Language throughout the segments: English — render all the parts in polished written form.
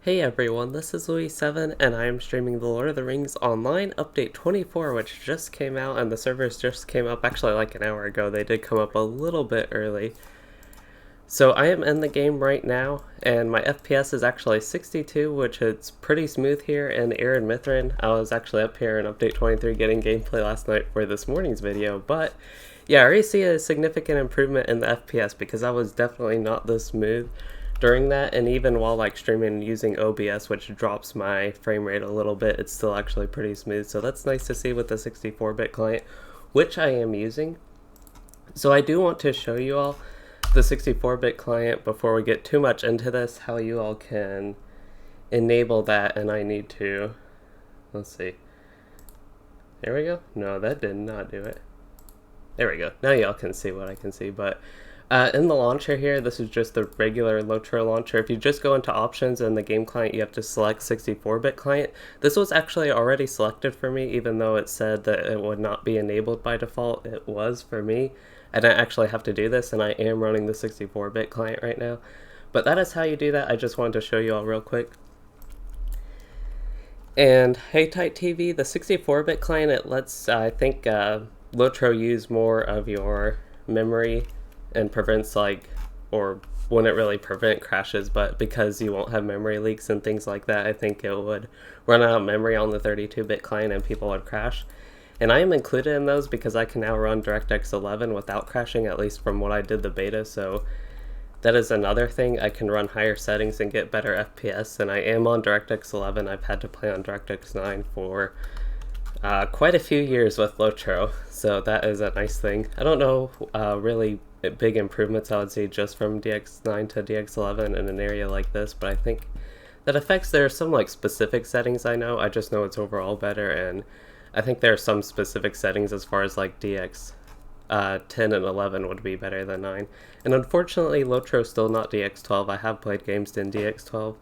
Hey everyone, this is Louis7 and I am streaming the Lord of the Rings Online Update 24, which just came out, and the servers just came up actually like an hour ago. They did come up a little bit early. So I am in the game right now, and my FPS is actually 62, which is pretty smooth here in Aaron Mithrin. I was actually up here in Update 23 getting gameplay last night for this morning's video, but yeah, I already see a significant improvement in the FPS because I was definitely not this smooth during that, and even while like streaming using OBS, which drops my frame rate a little bit, it's still actually pretty smooth. So that's nice to see with the 64-bit client, which I am using. So I do want to show you all the 64-bit client before we get too much into this, how you all can enable that. And I need to, let's see, there we go. No, that did not do it. There we go. Now y'all can see what I can see. But in the launcher here, this is just the regular LOTRO launcher. If you just go into options in the game client, you have to select 64-bit client. This was actually already selected for me, even though it said that it would not be enabled by default. It was for me. I didn't actually have to do this, and I am running the 64-bit client right now. But that is how you do that. I just wanted to show you all real quick. And hey Tight TV, the 64-bit client, it lets, I think, LOTRO use more of your memory and prevents or wouldn't really prevent crashes, but because you won't have memory leaks and things like that, I think it would run out of memory on the 32-bit client and people would crash. And I am included in those because I can now run DirectX 11 without crashing, at least from what I did the beta, so that is another thing. I can run higher settings and get better FPS, and I am on DirectX 11. I've had to play on DirectX 9 for quite a few years with LOTRO, so that is a nice thing. I don't know really big improvements I would see just from DX9 to DX11 in an area like this, but I think that affects, there are some like specific settings I know. I just know it's overall better, and I think there are some specific settings as far as like DX 10 and 11 would be better than 9. And unfortunately, LOTRO is still not DX12. I have played games in DX12.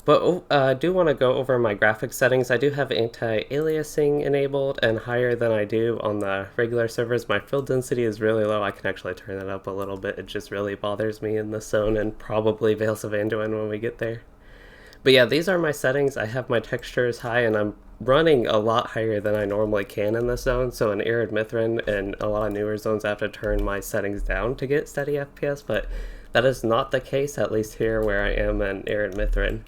But I do want to go over my graphics settings. I do have anti-aliasing enabled and higher than I do on the regular servers. My fill density is really low. I can actually turn that up a little bit. It just really bothers me in the zone, and probably Vales of Anduin when we get there. But yeah, these are my settings. I have my textures high, and I'm running a lot higher than I normally can in this zone. So in Arid Mithrin and a lot of newer zones, I have to turn my settings down to get steady FPS, but that is not the case, at least here where I am in Arid Mithrin.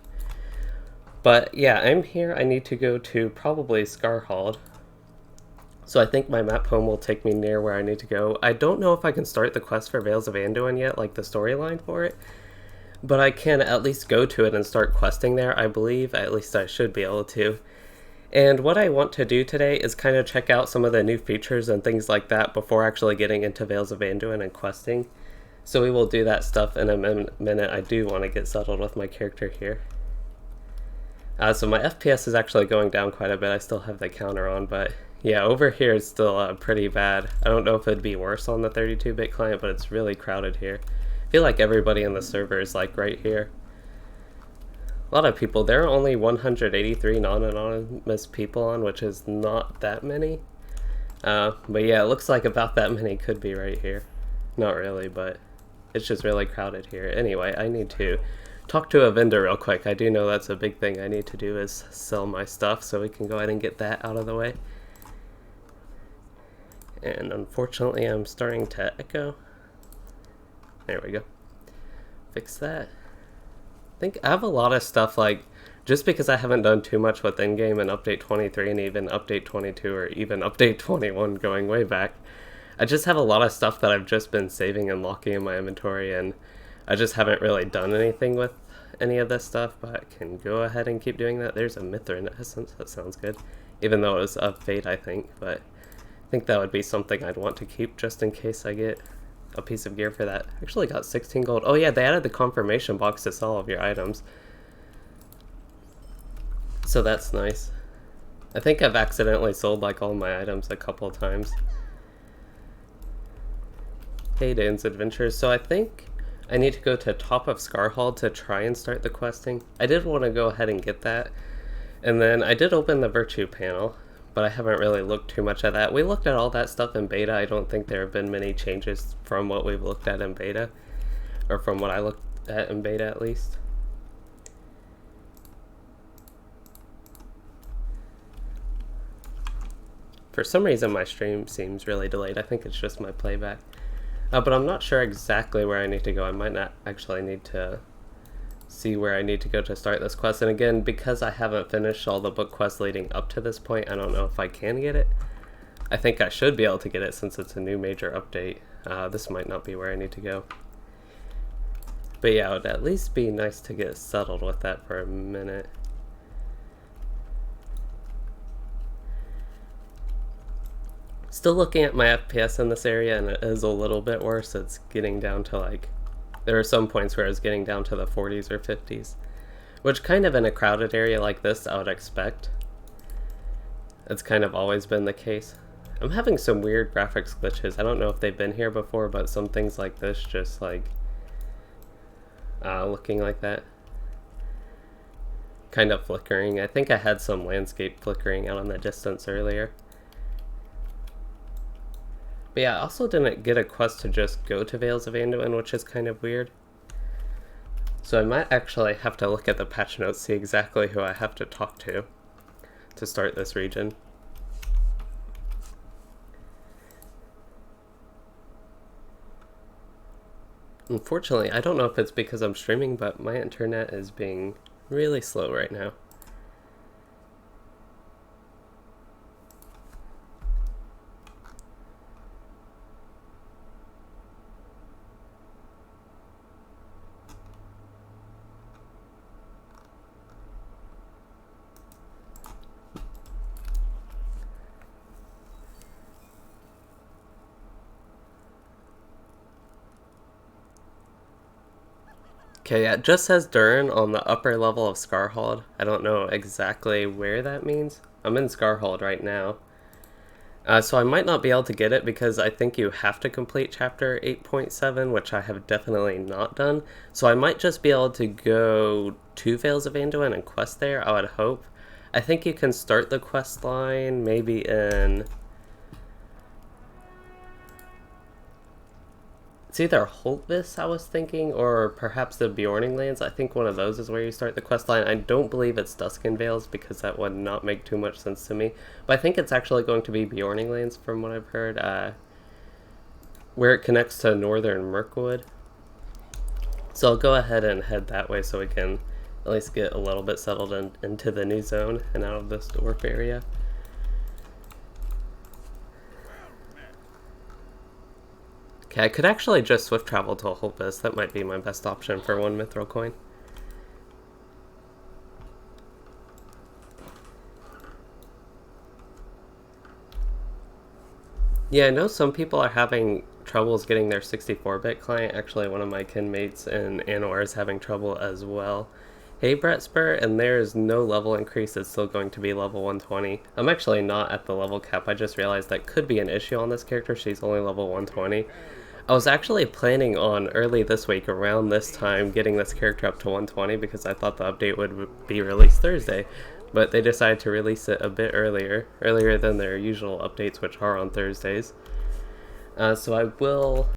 But yeah, I'm here. I need to go to probably Scarhald. So I think my map home will take me near where I need to go. I don't know if I can start the quest for Vales of Anduin yet, like the storyline for it. But I can at least go to it and start questing there, I believe. At least I should be able to. And what I want to do today is kind of check out some of the new features and things like that before actually getting into Vales of Anduin and questing. So we will do that stuff in a minute. I do want to get settled with my character here. So my FPS is actually going down quite a bit. I still have the counter on, but yeah, over here it's still pretty bad. I don't know if it'd be worse on the 32-bit client, but it's really crowded here. I feel like everybody in the server is like right here. A lot of people. There are only 183 non-anonymous people on, which is not that many. But yeah, it looks like about that many could be right here. Not really, but it's just really crowded here. Anyway, I need to talk to a vendor real quick. I do know that's a big thing I need to do, is sell my stuff, so we can go ahead and get that out of the way. And unfortunately, I'm starting to echo. There we go. Fix that. I think I have a lot of stuff, like, just because I haven't done too much with in-game and Update 23 and even Update 22 or even Update 21 going way back, I just have a lot of stuff that I've just been saving and locking in my inventory, and I just haven't really done anything with any of this stuff, but I can go ahead and keep doing that. There's a Mithrin essence. That sounds good. Even though it was a fate, I think, but I think that would be something I'd want to keep just in case I get a piece of gear for that. Actually got 16 gold. Oh yeah, they added the confirmation box to sell all of your items. So that's nice. I think I've accidentally sold like all my items a couple of times. Hey Dan's Adventures. So I think I need to go to top of Scarhald to try and start the questing. I did want to go ahead and get that. And then I did open the Virtue panel, but I haven't really looked too much at that. We looked at all that stuff in beta. I don't think there have been many changes from what we've looked at in beta, or from what I looked at in beta at least. For some reason my stream seems really delayed. I think it's just my playback. But I'm not sure exactly where I need to go. I might not actually need to see where I need to go to start this quest. And again, because I haven't finished all the book quests leading up to this point, I don't know if I can get it. I think I should be able to get it since it's a new major update. This might not be where I need to go. But yeah, it would at least be nice to get settled with that for a minute. Still looking at my FPS in this area, and it is a little bit worse. It's getting down to like, there are some points where it's getting down to the 40s or 50s, which kind of in a crowded area like this I would expect. It's kind of always been the case. I'm having some weird graphics glitches. I don't know if they've been here before, but some things like this just like looking like that. Kind of flickering. I think I had some landscape flickering out in the distance earlier. But yeah, I also didn't get a quest to just go to Vales of Anduin, which is kind of weird. So I might actually have to look at the patch notes, see exactly who I have to talk to start this region. Unfortunately, I don't know if it's because I'm streaming, but my internet is being really slow right now. Okay, yeah, it just says Durin on the upper level of Scarhold. I don't know exactly where that means. I'm in Scarhold right now. So I might not be able to get it because I think you have to complete chapter 8.7, which I have definitely not done. So I might just be able to go to Vales of Anduin and quest there, I would hope. I think you can start the quest line maybe in... It's either Holtvis, I was thinking, or perhaps the Bjorning Lands. I think one of those is where you start the quest line. I don't believe it's Duskin Vales because that would not make too much sense to me. But I think it's actually going to be Bjorning Lands from what I've heard, where it connects to Northern Mirkwood. So I'll go ahead and head that way so we can at least get a little bit settled into the new zone and out of this dwarf area. Okay, I could actually just swift travel to a Holtvis. That might be my best option for one mithril coin. Yeah, I know some people are having troubles getting their 64-bit client. Actually, one of my kinmates in Anor is having trouble as well. Hey Brett Spur, and there is no level increase. It's still going to be level 120. I'm actually not at the level cap. I just realized that could be an issue on this character. She's only level 120. I was actually planning on early this week, around this time, getting this character up to 120 because I thought the update would be released Thursday, but they decided to release it a bit earlier than their usual updates, which are on Thursdays. So I will...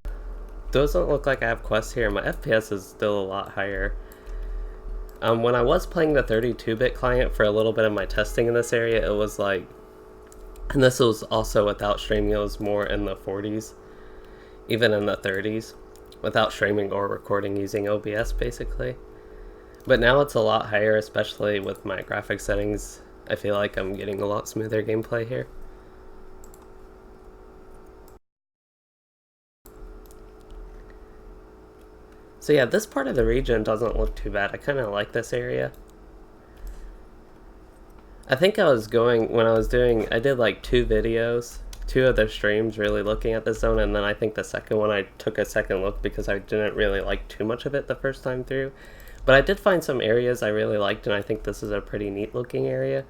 Doesn't look like I have quests here. My FPS is still a lot higher. When I was playing the 32-bit client for a little bit of my testing in this area, it was like... And this was also without streaming, it was more in the 40s. Even in the 30s, without streaming or recording using OBS, basically. But now it's a lot higher, especially with my graphics settings. I feel like I'm getting a lot smoother gameplay here. So yeah, this part of the region doesn't look too bad. I kind of like this area. I think I was going, when I was doing, I did like 2 videos. 2 other streams really looking at the zone, and then I think the second one I took a second look because I didn't really like too much of it the first time through. But I did find some areas I really liked, and I think this is a pretty neat looking area.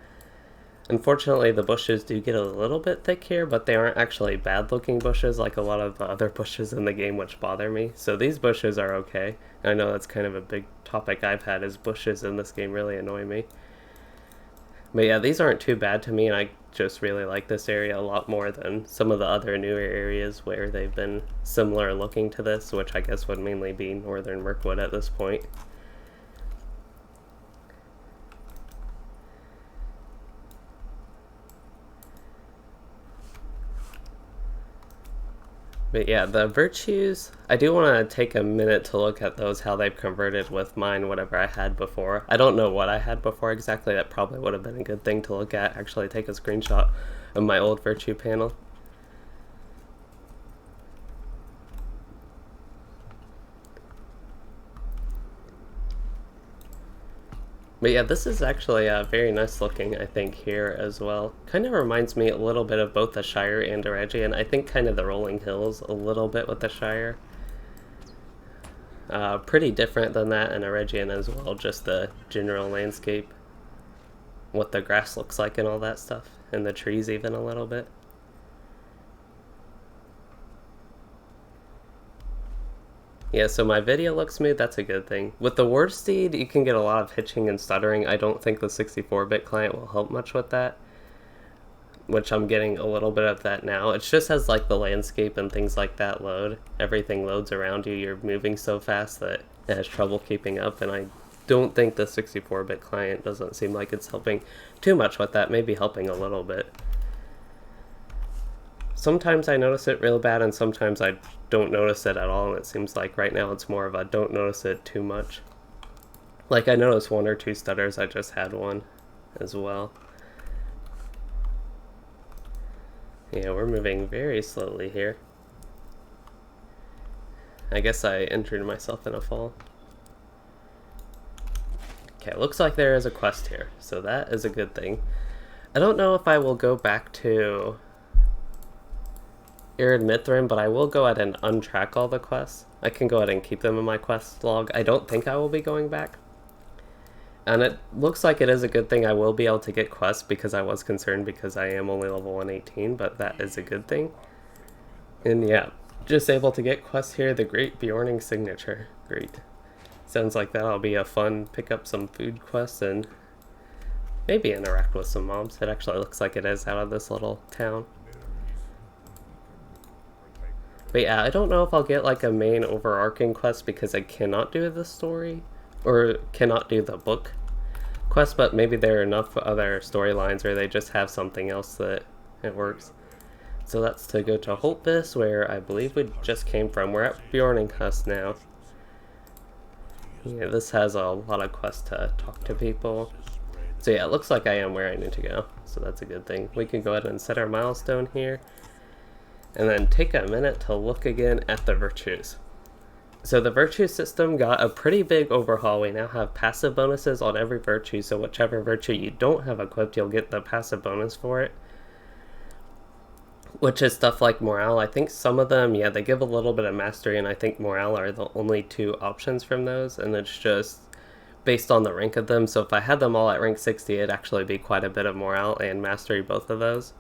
Unfortunately, the bushes do get a little bit thick here, but they aren't actually bad looking bushes like a lot of the other bushes in the game, which bother me. So these bushes are okay. I know that's kind of a big topic I've had, is bushes in this game really annoy me. But yeah, these aren't too bad to me, and I just really like this area a lot more than some of the other newer areas where they've been similar looking to this, which I guess would mainly be Northern Mirkwood at this point. But yeah, the virtues, I do want to take a minute to look at those, how they've converted with mine, whatever I had before. I don't know what I had before exactly. That probably would have been a good thing to look at, actually take a screenshot of my old virtue panel. But yeah, this is actually very nice looking, I think, here as well. Kind of reminds me a little bit of both the Shire and Eregion. I think kind of the rolling hills a little bit with the Shire. Pretty different than that in Eregion as well, just the general landscape. What the grass looks like and all that stuff. And the trees even a little bit. Yeah, so my video looks smooth, that's a good thing. With the Word Steed, you can get a lot of hitching and stuttering. I don't think the 64-bit client will help much with that, which I'm getting a little bit of that now. It just has like the landscape and things like that load. Everything loads around you, you're moving so fast that it has trouble keeping up, and I don't think the 64-bit client doesn't seem like it's helping too much with that, maybe helping a little bit. Sometimes I notice it real bad and sometimes I don't notice it at all, and it seems like right now it's more of a don't notice it too much. Like I noticed one or two stutters, I just had one as well. Yeah, we're moving very slowly here. I guess I injured myself in a fall. Okay, looks like there is a quest here, so that is a good thing. I don't know if I will go back to Irid Mithrin, but I will go ahead and untrack all the quests. I can go ahead and keep them in my quest log. I don't think I will be going back. And it looks like it is a good thing I will be able to get quests, because I was concerned because I am only level 118, but that is a good thing. And yeah, just able to get quests here. The Great Bjorning Signature. Great. Sounds like that'll be a fun, pick up some food quests and maybe interact with some mobs. It actually looks like it is out of this little town. But yeah, I don't know if I'll get like a main overarching quest because I cannot do the story or cannot do the book quest, but maybe there are enough other storylines where they just have something else that it works. So that's to go to Holtvis, where I believe we just came from. We're at Bjorninghus now. Yeah, this has a lot of quests to talk to people. So yeah, it looks like I am where I need to go, so that's a good thing. We can go ahead and set our milestone here, and then take a minute to look again at the virtues. So the virtue system got a pretty big overhaul. We now have passive bonuses on every virtue, so whichever virtue you don't have equipped, you'll get the passive bonus for it. Which is stuff like morale. I think some of them, yeah, they give a little bit of mastery, and I think morale are the only two options from those, and it's just based on the rank of them. So if I had them all at rank 60, it'd actually be quite a bit of morale and mastery, both of those.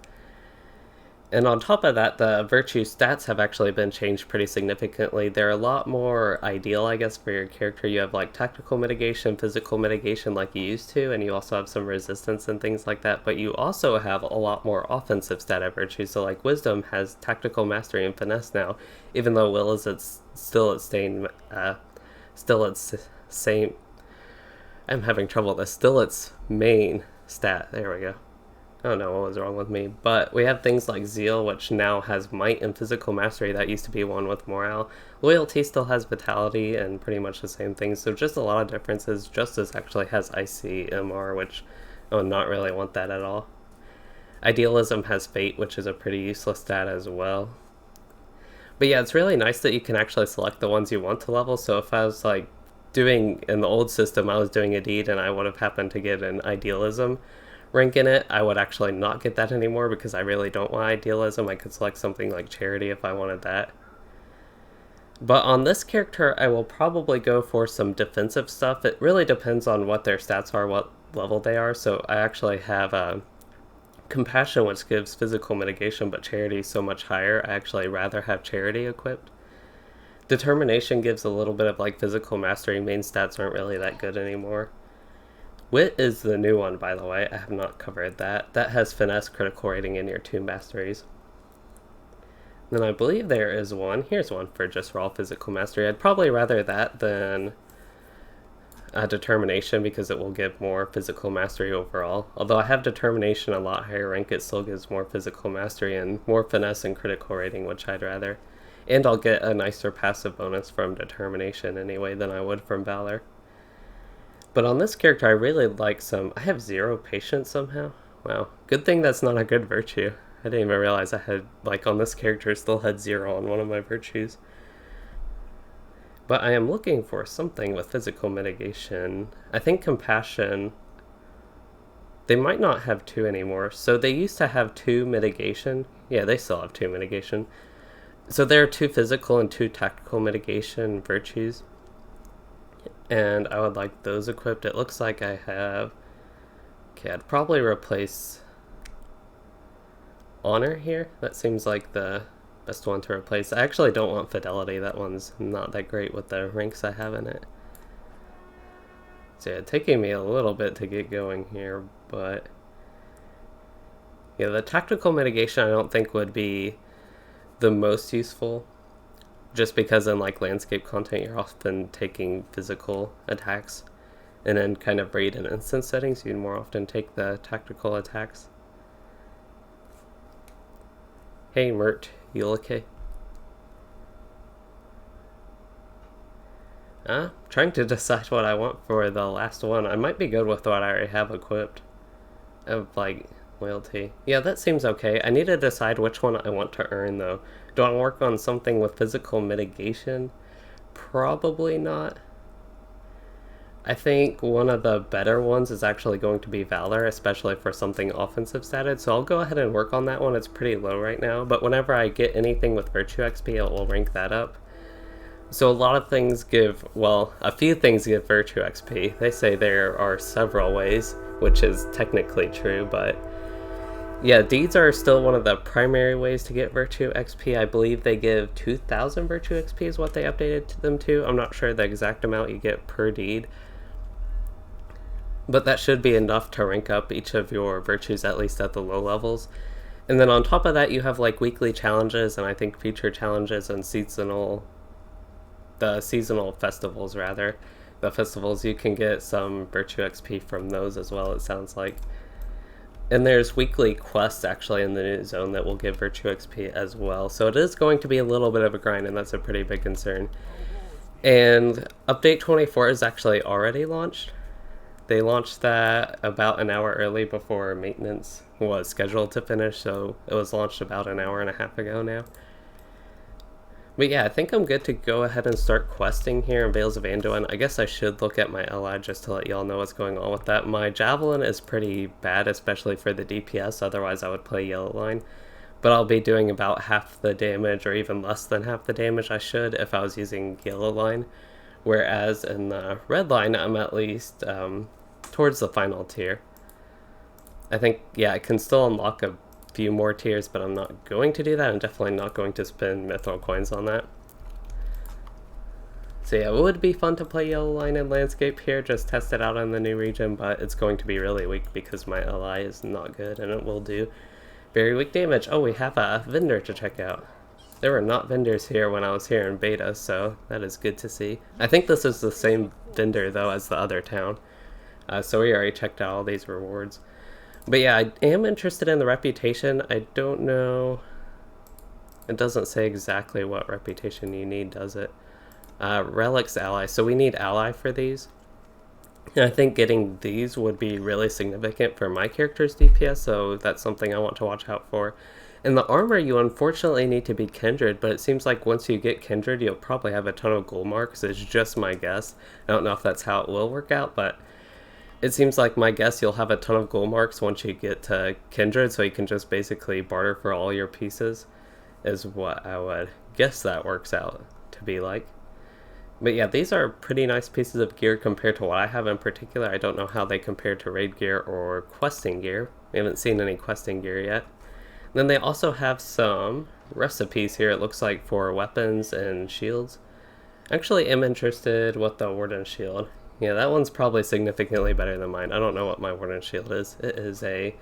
And on top of that, the virtue stats have actually been changed pretty significantly. They're a lot more ideal, I guess, for your character. You have like tactical mitigation, physical mitigation like you used to, and you also have some resistance and things like that. But you also have a lot more offensive stat at virtue. So like wisdom has tactical mastery and finesse now, even though will is still its same. I'm having trouble with this. Still its main stat. There we go. I don't know what was wrong with me, but we have things like Zeal, which now has Might and Physical Mastery. That used to be one with Morale. Loyalty still has Vitality and pretty much the same thing, so just a lot of differences. Justice actually has ICMR, which I would not really want that at all. Idealism has Fate, which is a pretty useless stat as well. But yeah, it's really nice that you can actually select the ones you want to level, so if I was like doing, in the old system, I was doing a deed and I would have happened to get an Idealism rank in it, I would actually not get that anymore because I really don't want idealism. I could select something like charity if I wanted that. But on this character, I will probably go for some defensive stuff. It really depends on what their stats are, what level they are. So I actually have compassion, which gives physical mitigation, but charity is so much higher. I actually rather have charity equipped. Determination gives a little bit of like physical mastery. Main stats aren't really that good anymore. Wit is the new one, by the way. I have not covered that. That has finesse, critical rating, and your 2 masteries. Then I believe there is one. Here's one for just raw physical mastery. I'd probably rather that than determination because it will give more physical mastery overall. Although I have determination a lot higher rank, it still gives more physical mastery and more finesse and critical rating, which I'd rather. And I'll get a nicer passive bonus from Determination anyway than I would from Valor. But on this character, I really like some... I have 0 patience somehow. Wow. Good thing that's not a good virtue. I didn't even realize I had, like, on this character, still had 0 on one of my virtues. But I am looking for something with physical mitigation. I think Compassion... They might not have 2 anymore. So they used to have 2 mitigation. Yeah, they still have 2 mitigation. So there are 2 physical and 2 tactical mitigation virtues. And I would like those equipped. It looks like I have... Okay, I'd probably replace Honor here. That seems like the best one to replace. I actually don't want Fidelity. That one's not that great with the ranks I have in it. So yeah, taking me a little bit to get going here, but... Yeah, the tactical mitigation I don't think would be the most useful. Just because in like landscape content you're often taking physical attacks, and then kind of raid and instance settings you'd more often take the tactical attacks. Hey Mert, you okay? Trying to decide what I want for the last one. I might be good with what I already have equipped. Of like loyalty. Yeah, that seems okay. I need to decide which one I want to earn though. Do I work on something with physical mitigation? Probably not. I think one of the better ones is actually going to be Valor, especially for something offensive statted, so I'll go ahead and work on that one. It's pretty low right now, but whenever I get anything with Virtue XP, it will rank that up. So a lot of things give, well, a few things give Virtue XP. They say there are several ways, which is technically true, but yeah, deeds are still one of the primary ways to get Virtue XP. I believe they give 2,000 Virtue XP is what they updated them to. I'm not sure the exact amount you get per deed, but that should be enough to rank up each of your virtues, at least at the low levels. And then on top of that, you have like weekly challenges, and I think feature challenges and seasonal festivals rather. The festivals, you can get some Virtue XP from those as well, it sounds like. And there's weekly quests actually in the new zone that will give Virtue XP as well. So it is going to be a little bit of a grind, and that's a pretty big concern. And update 24 is actually already launched. They launched that about an hour early before maintenance was scheduled to finish, so it was launched about an hour and a half ago now. But yeah, I think I'm good to go ahead and start questing here in Vales of Anduin. I guess I should look at my LI just to let y'all know what's going on with that. My Javelin is pretty bad, especially for the DPS, otherwise I would play Yellow Line. But I'll be doing about half the damage, or even less than half the damage I should if I was using Yellow Line. Whereas in the Red Line, I'm at least towards the final tier. I think, yeah, I can still unlock a few more tiers, but I'm not going to do that. I'm definitely not going to spend mithril coins on that. So yeah, it would be fun to play Yellow Line in landscape here, just test it out in the new region, but it's going to be really weak because my LI is not good and it will do very weak damage. Oh, we have a vendor to check out. There were not vendors here when I was here in beta, so that is good to see. I think this is the same vendor though as the other town. So we already checked out all these rewards. But yeah, I am interested in the reputation. I don't know. It doesn't say exactly what reputation you need, does it? Relics ally. So we need ally for these. And I think getting these would be really significant for my character's DPS, so that's something I want to watch out for. In the armor, you unfortunately need to be Kindred, but it seems like once you get Kindred, you'll probably have a ton of gold marks. It's just my guess. I don't know if that's how it will work out, but it seems like my guess you'll have a ton of gold marks once you get to Kindred, so you can just basically barter for all your pieces, is what I would guess that works out to be like. But yeah, these are pretty nice pieces of gear compared to what I have in particular. I don't know how they compare to raid gear or questing gear. We haven't seen any questing gear yet. Then they also have some recipes here, it looks like, for weapons and shields. Actually, am interested with the Warden shield. Yeah, that one's probably significantly better than mine. I don't know what my Warden shield is. It is a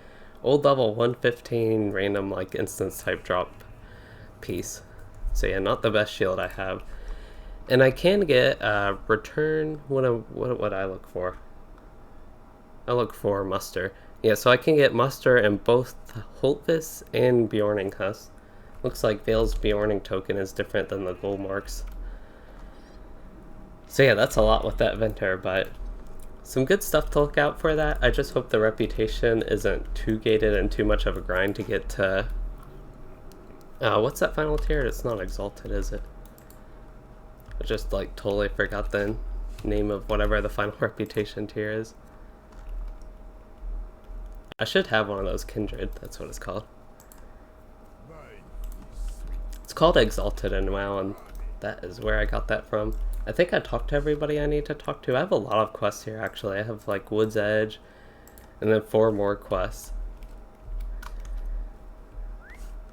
old level 115 random like instance type drop piece. So yeah, not the best shield I have. And I can get return. What would I look for? I look for muster. Yeah, so I can get muster in both Holtvis and Bjorninghusk. Looks like Vale's Bjorning token is different than the gold marks. So yeah, that's a lot with that Venter, but some good stuff to look out for that. I just hope the reputation isn't too gated and too much of a grind to get to... what's that final tier? It's not Exalted, is it? I just like totally forgot the name of whatever the final reputation tier is. I should have one of those Kindred, that's what it's called. It's called Exalted in WoW, and that is where I got that from. I think I talked to everybody I need to talk to. I have a lot of quests here, actually. I have like Wood's Edge, and then 4 more quests.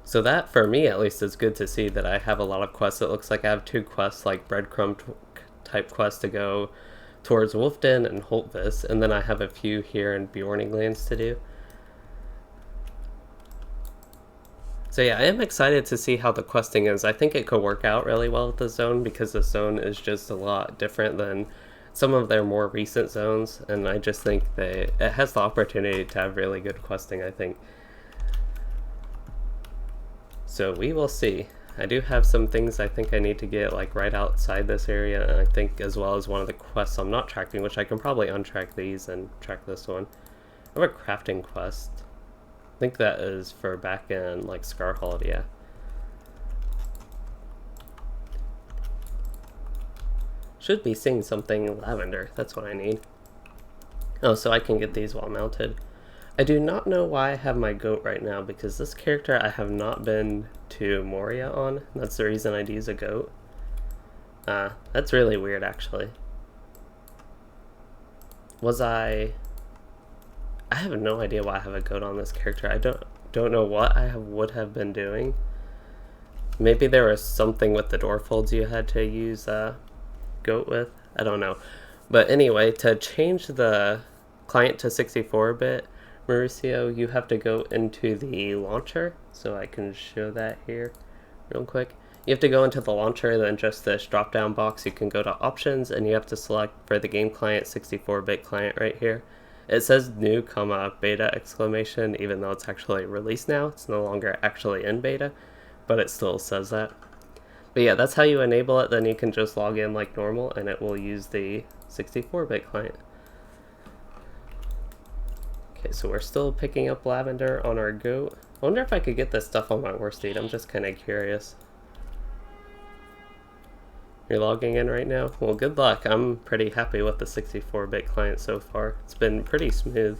So that, for me at least, is good to see that I have a lot of quests. It looks like I have 2 quests, like breadcrumb type quests to go towards Wolfden and Holtvis, and then I have a few here in Bjorning Lands to do. So yeah, I am excited to see how the questing is. I think it could work out really well with the zone, because the zone is just a lot different than some of their more recent zones, and I just think that it has the opportunity to have really good questing, I think. So we will see. I do have some things I think I need to get like right outside this area, and I think as well as one of the quests I'm not tracking, which I can probably untrack these and track this one. I have a crafting quest. I think that is for back in like Scarhold, yeah. Should be seeing something lavender, that's what I need. Oh, so I can get these while mounted. I do not know why I have my goat right now, because this character I have not been to Moria on. That's the reason I'd use a goat. That's really weird, actually. I have no idea why I have a goat on this character. I don't know what I would have been doing. Maybe there was something with the door folds you had to use goat with. I don't know. But anyway, to change the client to 64-bit, Mauricio, you have to go into the launcher. So I can show that here real quick. You have to go into the launcher, then just this drop down box, you can go to options, and you have to select for the game client 64-bit client right here. It says new, beta exclamation, even though it's actually released now. It's no longer actually in beta, but it still says that. But yeah, that's how you enable it. Then you can just log in like normal, and it will use the 64-bit client. Okay, so we're still picking up lavender on our goat. I wonder if I could get this stuff on my worsted. I'm just kind of curious. You're logging in right now? Well, good luck. I'm pretty happy with the 64-bit client so far. It's been pretty smooth.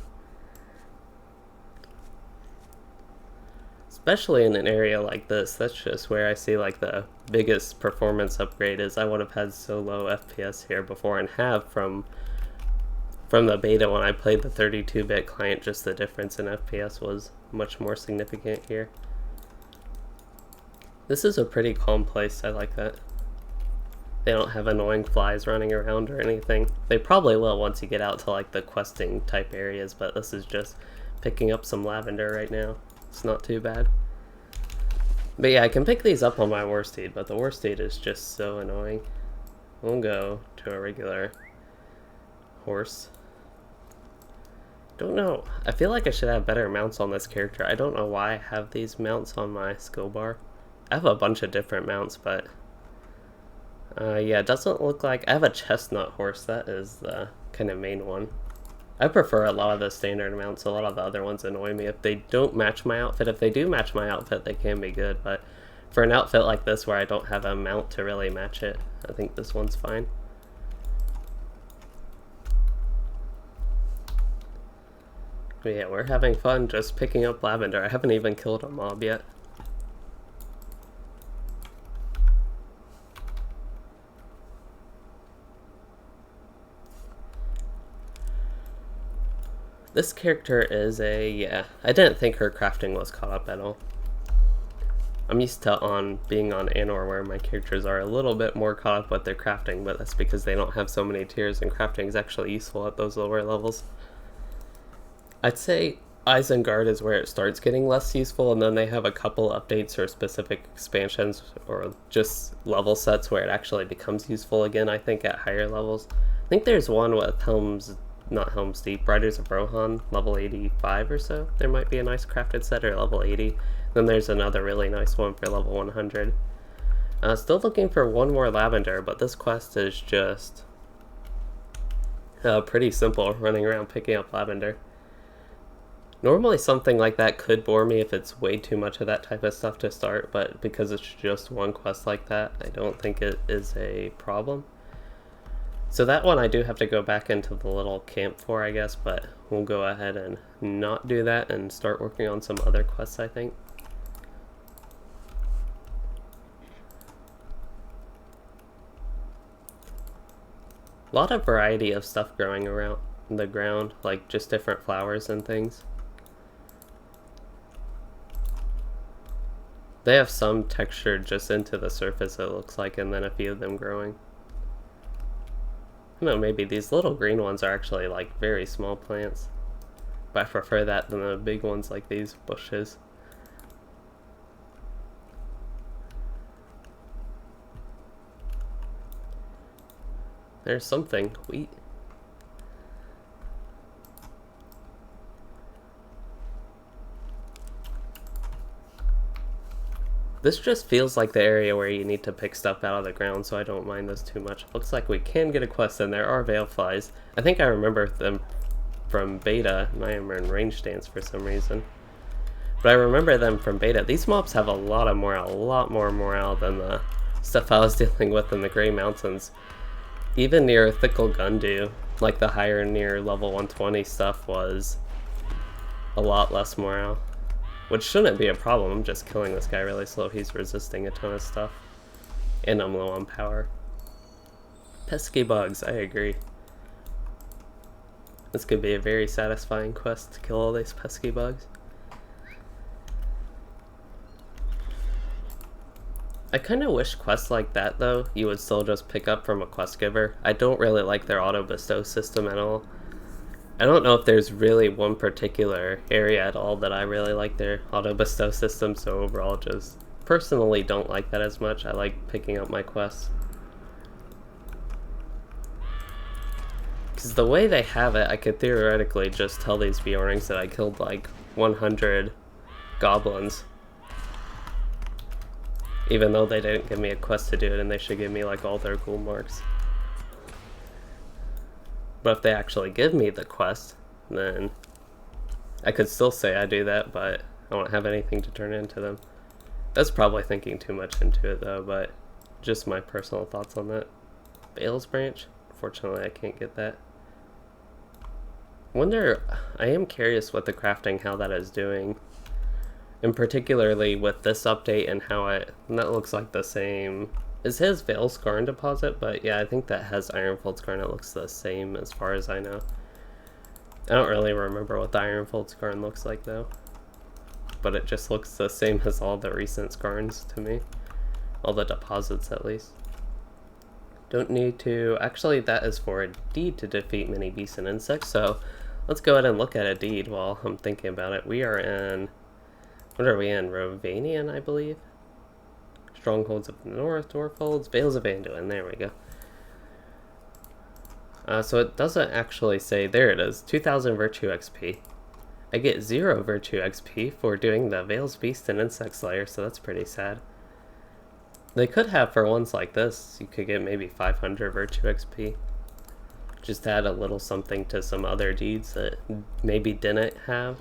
Especially in an area like this, that's just where I see like the biggest performance upgrade is. I would have had so low FPS here before, and have from the beta when I played the 32-bit client. Just the difference in FPS was much more significant here. This is a pretty calm place. I like that. They don't have annoying flies running around or anything. They probably will once you get out to like the questing type areas, but this is just picking up some lavender right now. It's not too bad. But yeah, I can pick these up on my worsted, but the worsted is just so annoying. We'll go to a regular horse. Don't know. I feel like I should have better mounts on this character. I don't know why I have these mounts on my skill bar. I have a bunch of different mounts, but yeah, it doesn't look like... I have a chestnut horse. That is the kind of main one. I prefer a lot of the standard mounts. A lot of the other ones annoy me if they don't match my outfit. If they do match my outfit, they can be good, but for an outfit like this where I don't have a mount to really match it, I think this one's fine. But yeah, we're having fun just picking up lavender. I haven't even killed a mob yet. This character is yeah, I didn't think her crafting was caught up at all. I'm used to being on Anor where my characters are a little bit more caught up with their crafting, but that's because they don't have so many tiers and crafting is actually useful at those lower levels. I'd say Isengard is where it starts getting less useful, and then they have a couple updates or specific expansions or just level sets where it actually becomes useful again, I think, at higher levels. I think there's one with not Helm's Deep, Riders of Rohan, level 85 or so. There might be a nice crafted set, or level 80. Then there's another really nice one for level 100. Still looking for one more lavender, but this quest is just pretty simple, running around picking up lavender. Normally something like that could bore me if it's way too much of that type of stuff to start, but because it's just one quest like that, I don't think it is a problem. So that one I do have to go back into the little camp for, I guess, but we'll go ahead and not do that and start working on some other quests, I think. A lot of variety of stuff growing around the ground, like just different flowers and things. They have some texture just into the surface, it looks like, and then a few of them growing. I don't know, maybe these little green ones are actually like very small plants, but I prefer that than the big ones like these bushes. There's something. Wheat. This just feels like the area where you need to pick stuff out of the ground, so I don't mind this too much. Looks like we can get a quest, and there are veil flies. I think I remember them from beta, and I am in range stance for some reason. But I remember them from beta. These mobs have a lot of morale, a lot more morale than the stuff I was dealing with in the Grey Mountains. Even near Thickle Gundu, like the higher near level 120 stuff, was a lot less morale. Which shouldn't be a problem, I'm just killing this guy really slow. He's resisting a ton of stuff. And I'm low on power. Pesky bugs, I agree. This could be a very satisfying quest to kill all these pesky bugs. I kind of wish quests like that, though, you would still just pick up from a quest giver. I don't really like their auto bestow system at all. I don't know if there's really one particular area at all that I really like their auto bestow system, so overall just personally don't like that as much. I like picking up my quests. Because the way they have it, I could theoretically just tell these Bjornings that I killed like 100 goblins. Even though they didn't give me a quest to do it, and they should give me like all their ghoul marks. But if they actually give me the quest, then I could still say I do that, but I won't have anything to turn into them. That's probably thinking too much into it though, but just my personal thoughts on that. Vales branch? Fortunately I can't get that. I am curious what the crafting, how that is doing. And particularly with this update and how and that looks like the same. It says Vale Scarn deposit, but yeah, I think that has Ironfold Scarn. It looks the same as far as I know. I don't really remember what the Ironfold Scarn looks like though. But it just looks the same as all the recent Scarns to me. All the deposits at least. Don't need to... Actually, that is for a deed to defeat many beasts and insects, so let's go ahead and look at a deed while I'm thinking about it. We are in... What are we in? Rovanian, I believe? Strongholds of the North, Dwarfolds, Vales of Anduin, there we go. So it doesn't actually say, there it is, 2000 Virtue XP. I get 0 Virtue XP for doing the Vales Beast and Insect Slayer, so that's pretty sad. They could have, for ones like this, you could get maybe 500 Virtue XP. Just add a little something to some other deeds that maybe didn't have.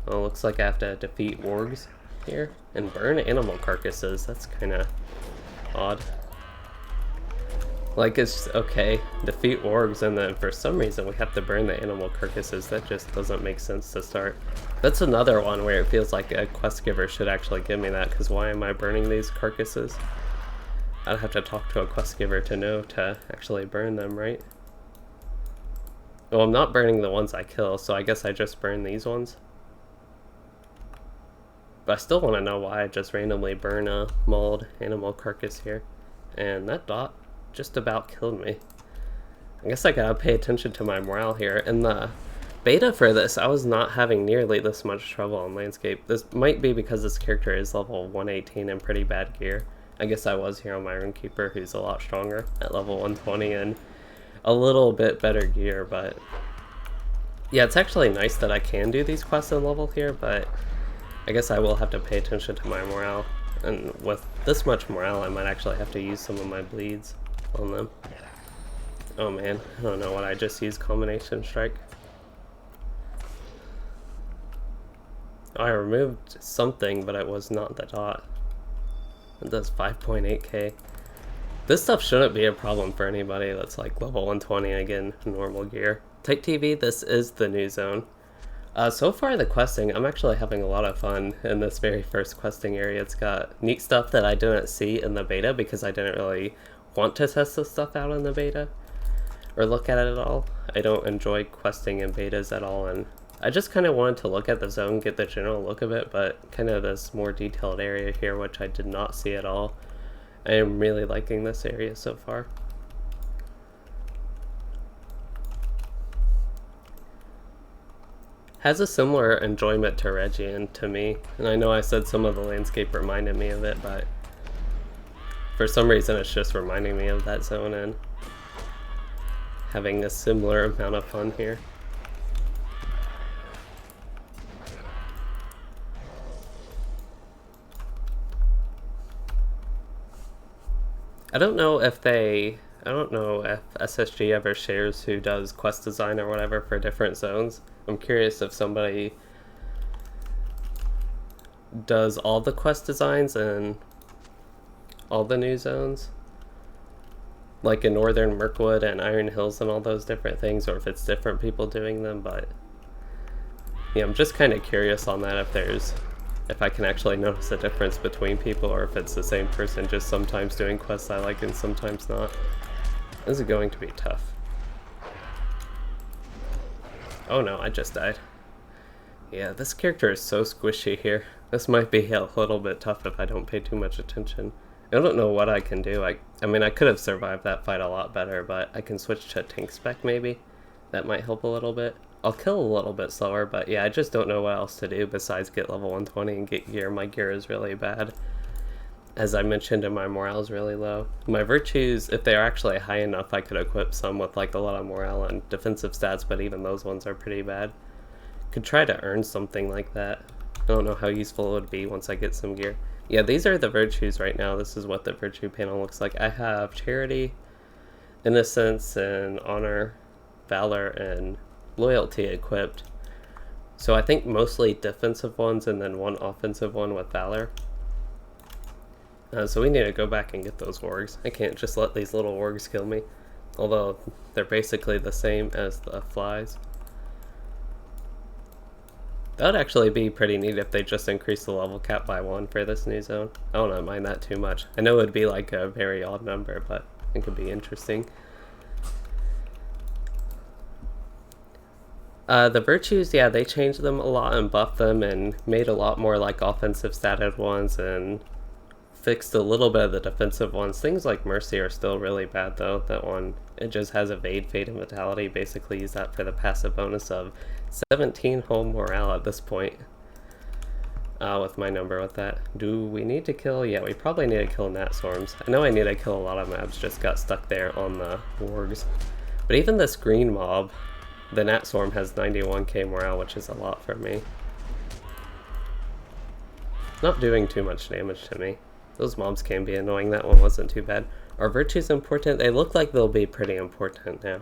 Well, looks like I have to defeat wargs here and burn animal carcasses. That's kind of odd. Like, it's okay, defeat wargs, and then for some reason we have to burn the animal carcasses. That just doesn't make sense to start. That's another one where it feels like a quest giver should actually give me that, because why am I burning these carcasses? I'd have to talk to a quest giver to know to actually burn them, right? Well, I'm not burning the ones I kill, so I guess I just burn these ones. But I still want to know why I just randomly burn a mauled animal carcass here. And that dot just about killed me. I guess I gotta pay attention to my morale here. In the beta for this, I was not having nearly this much trouble on landscape. This might be because this character is level 118 and pretty bad gear. I guess I was here on my Runekeeper, who's a lot stronger at level 120 and a little bit better gear, but yeah, it's actually nice that I can do these quests in level here, but I guess I will have to pay attention to my morale. And with this much morale, I might actually have to use some of my bleeds on them. Oh man, I don't know what I just used. Combination strike. Oh, I removed something, but it was not the dot. It does 5.8k. This stuff shouldn't be a problem for anybody that's like level 120 again, normal gear. Tight TV, this is the new zone. So far the questing, I'm actually having a lot of fun in this very first questing area. It's got neat stuff that I didn't see in the beta because I didn't really want to test this stuff out in the beta or look at it at all. I don't enjoy questing in betas at all, and I just kind of wanted to look at the zone, get the general look of it, but kind of this more detailed area here, which I did not see at all. I am really liking this area so far. Has a similar enjoyment to Region to me, and I know I said some of the landscape reminded me of it, but for some reason it's just reminding me of that zone and having a similar amount of fun here. I don't know if SSG ever shares who does quest design or whatever for different zones. I'm curious if somebody does all the quest designs in all the new zones, like in Northern Mirkwood and Iron Hills and all those different things, or if it's different people doing them. But yeah, I'm just kind of curious on that, if I can actually notice a difference between people, or if it's the same person just sometimes doing quests I like and sometimes not. This is going to be tough. Oh no, I just died. Yeah, this character is so squishy here. This might be a little bit tough if I don't pay too much attention. I don't know what I can do. I mean, I could have survived that fight a lot better, but I can switch to tank spec maybe. That might help a little bit. I'll kill a little bit slower, but yeah, I just don't know what else to do besides get level 120 and get gear. My gear is really bad. As I mentioned, and my morale is really low. My virtues, if they're actually high enough, I could equip some with like a lot of morale and defensive stats, but even those ones are pretty bad. Could try to earn something like that. I don't know how useful it would be once I get some gear. Yeah, these are the virtues right now. This is what the virtue panel looks like. I have charity, innocence, and honor, valor, and loyalty equipped. So I think mostly defensive ones and then one offensive one with valor. So we need to go back and get those wargs. I can't just let these little wargs kill me. Although they're basically the same as the flies. That would actually be pretty neat if they just increased the level cap by 1 for this new zone. I don't mind that too much. I know it would be like a very odd number, but it could be interesting. The virtues, yeah, they changed them a lot and buffed them and made a lot more like offensive statted ones and fixed a little bit of the defensive ones. Things like Mercy are still really bad though. That one, it just has evade, fade, and vitality. Basically use that for the passive bonus of 17 home morale at this point. With my number with that. Do we need to kill? Yeah, we probably need to kill Gnat Swarms. I know I need to kill a lot of mobs, just got stuck there on the wargs. But even this green mob, the Gnat Swarm, has 91k morale, which is a lot for me. Not doing too much damage to me. Those mobs can be annoying. That one wasn't too bad. Are virtues important? They look like they'll be pretty important now.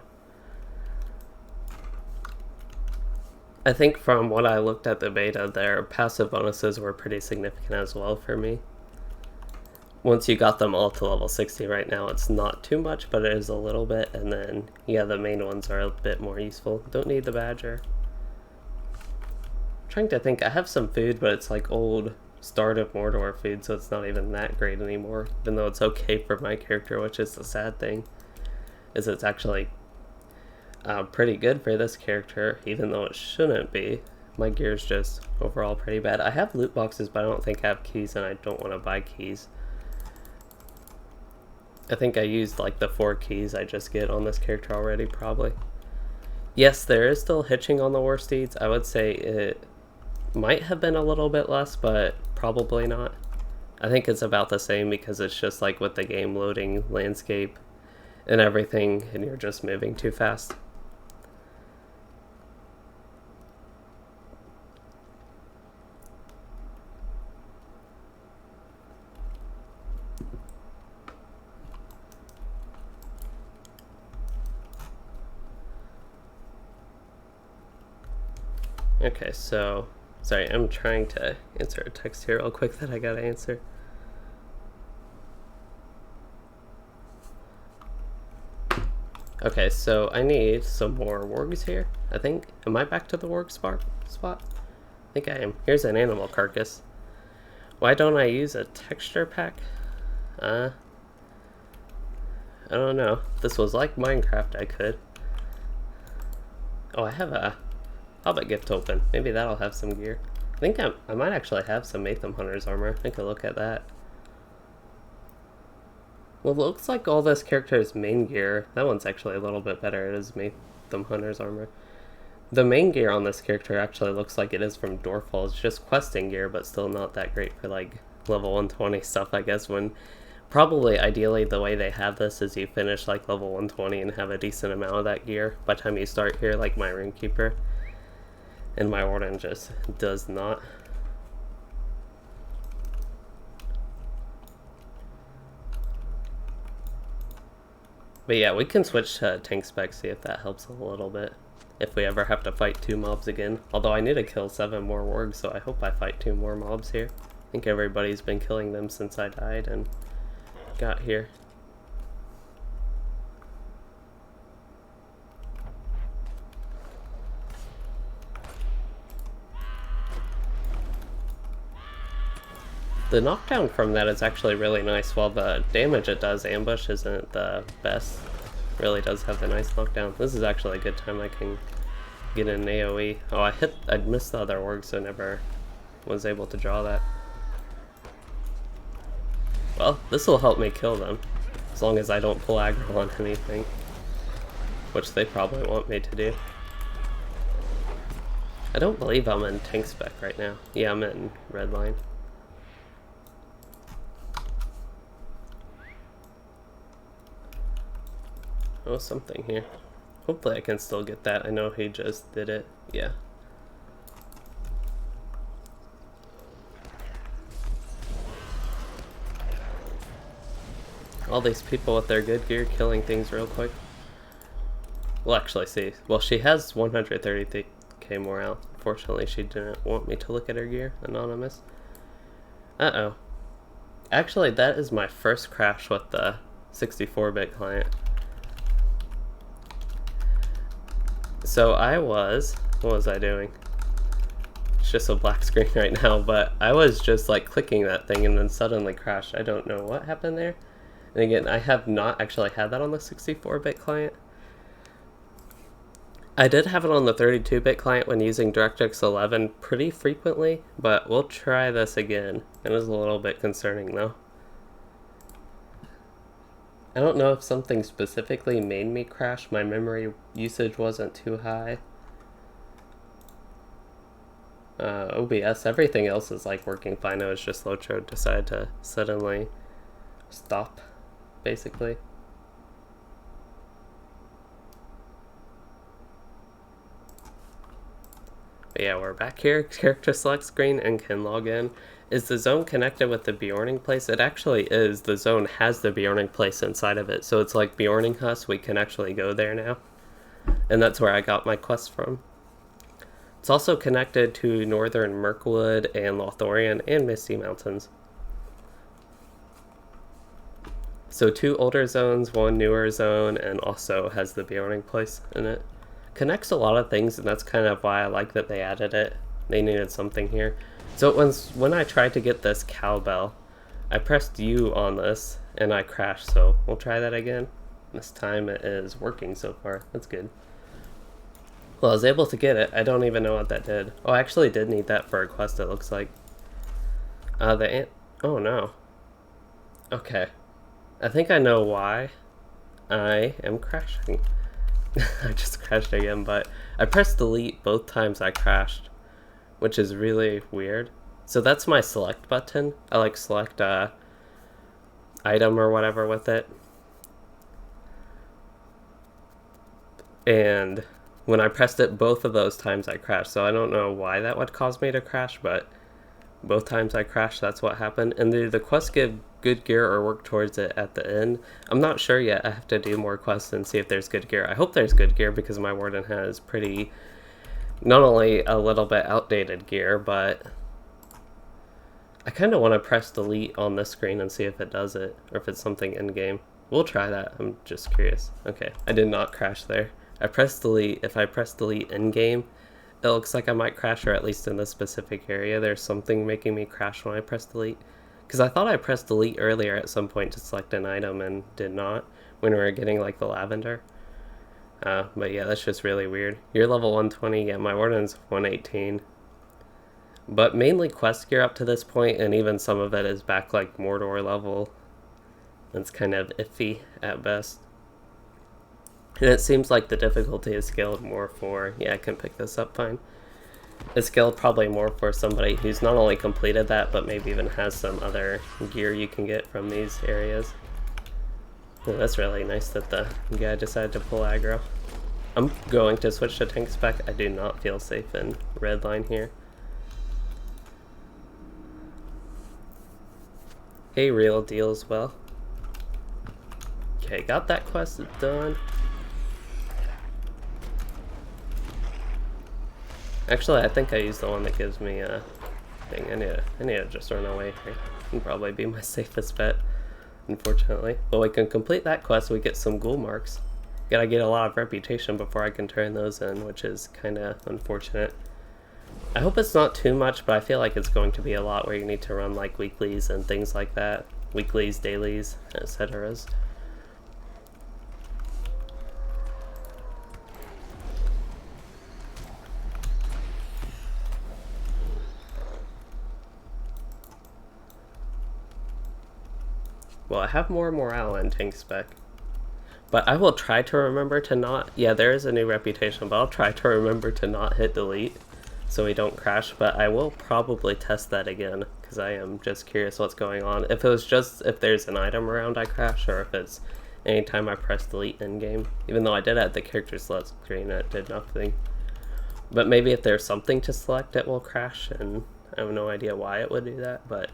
I think from what I looked at the beta, their passive bonuses were pretty significant as well for me. Once you got them all to level 60 right now, it's not too much, but it is a little bit. And then, yeah, the main ones are a bit more useful. Don't need the badger. I'm trying to think. I have some food, but it's like old Start of Mordor food, so it's not even that great anymore. Even though it's okay for my character, which is the sad thing, is it's actually pretty good for this character, even though it shouldn't be. My gear's just overall pretty bad. I have loot boxes, but I don't think I have keys, and I don't want to buy keys. I think I used like the 4 keys I just get on this character already, probably. Yes, there is still hitching on the war steeds. I would say it might have been a little bit less, but probably not. I think it's about the same because it's just like with the game loading landscape and everything, and you're just moving too fast. Okay, so sorry, I'm trying to answer a text here real quick that I gotta answer. Okay, so I need some more wargs here, I think. Am I back to the warg spot? I think I am. Here's an animal carcass. Why don't I use a texture pack? I don't know. If this was like Minecraft, I could. Oh, I have a Hobbit gift open. Maybe that'll have some gear. I think I might actually have some Matham Hunter's armor. I could look at that. Well, it looks like all this character's main gear. That one's actually a little bit better. It is Matham Hunter's armor. The main gear on this character actually looks like it is from Dwarfall. It's just questing gear, but still not that great for like level 120 stuff, I guess, when probably ideally the way they have this is you finish like level 120 and have a decent amount of that gear by the time you start here, like my Runekeeper. And my Warden just does not. But yeah, we can switch to tank spec, see if that helps a little bit. If we ever have to fight 2 mobs again. Although I need to kill 7 more wargs, so I hope I fight 2 more mobs here. I think everybody's been killing them since I died and got here. The knockdown from that is actually really nice, while the damage it does ambush isn't the best. It really does have a nice knockdown. This is actually a good time I can get an AoE. Oh, I missed the other org, so never was able to draw that. Well, this will help me kill them, as long as I don't pull aggro on anything, which they probably want me to do. I don't believe I'm in tank spec right now. Yeah, I'm in red line. Oh, something here. Hopefully I can still get that. I know he just did it. Yeah. All these people with their good gear killing things real quick. We'll actually see. Well, she has 133k morale. Fortunately, she didn't want me to look at her gear. Anonymous. Uh-oh. Actually, that is my first crash with the 64-bit client. So what was I doing? It's just a black screen right now, but I was just like clicking that thing and then suddenly crashed. I don't know what happened there. And again, I have not actually had that on the 64-bit client. I did have it on the 32-bit client when using DirectX 11 pretty frequently, but we'll try this again. It was a little bit concerning though. I don't know if something specifically made me crash. My memory usage wasn't too high. OBS, everything else is like working fine. It was just LOTRO decided to suddenly stop, basically. But yeah, we're back here. Character select screen and can log in. Is the zone connected with the Bjorning place? It actually is. The zone has the Bjorning place inside of it. So it's like Bjorning Husk. We can actually go there now. And that's where I got my quest from. It's also connected to Northern Mirkwood and Lothlorien and Misty Mountains. So 2 older zones, 1 newer zone, and also has the Bjorning place in it. Connects a lot of things, and that's kind of why I like that they added it. They needed something here. So when I tried to get this cowbell, I pressed U on this and I crashed, so we'll try that again. This time it is working so far. That's good. Well, I was able to get it. I don't even know what that did. Oh, I actually did need that for a quest, it looks like. Oh no. Okay. I think I know why I am crashing. I just crashed again, but I pressed delete both times I crashed, which is really weird. So that's my select button. I like select item or whatever with it. And when I pressed it both of those times I crashed. So I don't know why that would cause me to crash, but both times I crashed, that's what happened. And do the quests give good gear or work towards it at the end? I'm not sure yet. I have to do more quests and see if there's good gear. I hope there's good gear because my Warden has pretty not only a little bit outdated gear, but I kind of want to press delete on this screen and see if it does it, or if it's something in-game. We'll try that, I'm just curious. Okay, I did not crash there. I pressed delete. If I press delete in-game, it looks like I might crash, or at least in this specific area, there's something making me crash when I press delete. Because I thought I pressed delete earlier at some point to select an item and did not, when we were getting like the lavender. But yeah, that's just really weird. You're level 120, yeah, my Warden's 118. But mainly quest gear up to this point, and even some of it is back like Mordor level. It's kind of iffy at best. And it seems like the difficulty is scaled more for, yeah, I can pick this up fine. It's scaled probably more for somebody who's not only completed that, but maybe even has some other gear you can get from these areas. Well, that's really nice that the guy decided to pull aggro. I'm going to switch to tank spec. I do not feel safe in red line here. Hey, real deal as well. Okay, got that quest done. Actually, I think I used the one that gives me a thing. I need to just run away here. Can probably be my safest bet, unfortunately. But we can complete that quest. We get some ghoul marks. Gotta get a lot of reputation before I can turn those in, which is kind of unfortunate. I hope it's not too much, but I feel like it's going to be a lot where you need to run like weeklies and things like that. Weeklies, dailies, etc. Well, I have more morale in tank spec. But I will try to remember to not... Yeah, there is a new reputation, but I'll try to remember to not hit delete so we don't crash. But I will probably test that again, because I am just curious what's going on. If it was just if there's an item around I crash, or if it's anytime I press delete in-game. Even though I did at the character select screen, it did nothing. But maybe if there's something to select, it will crash, and I have no idea why it would do that, but...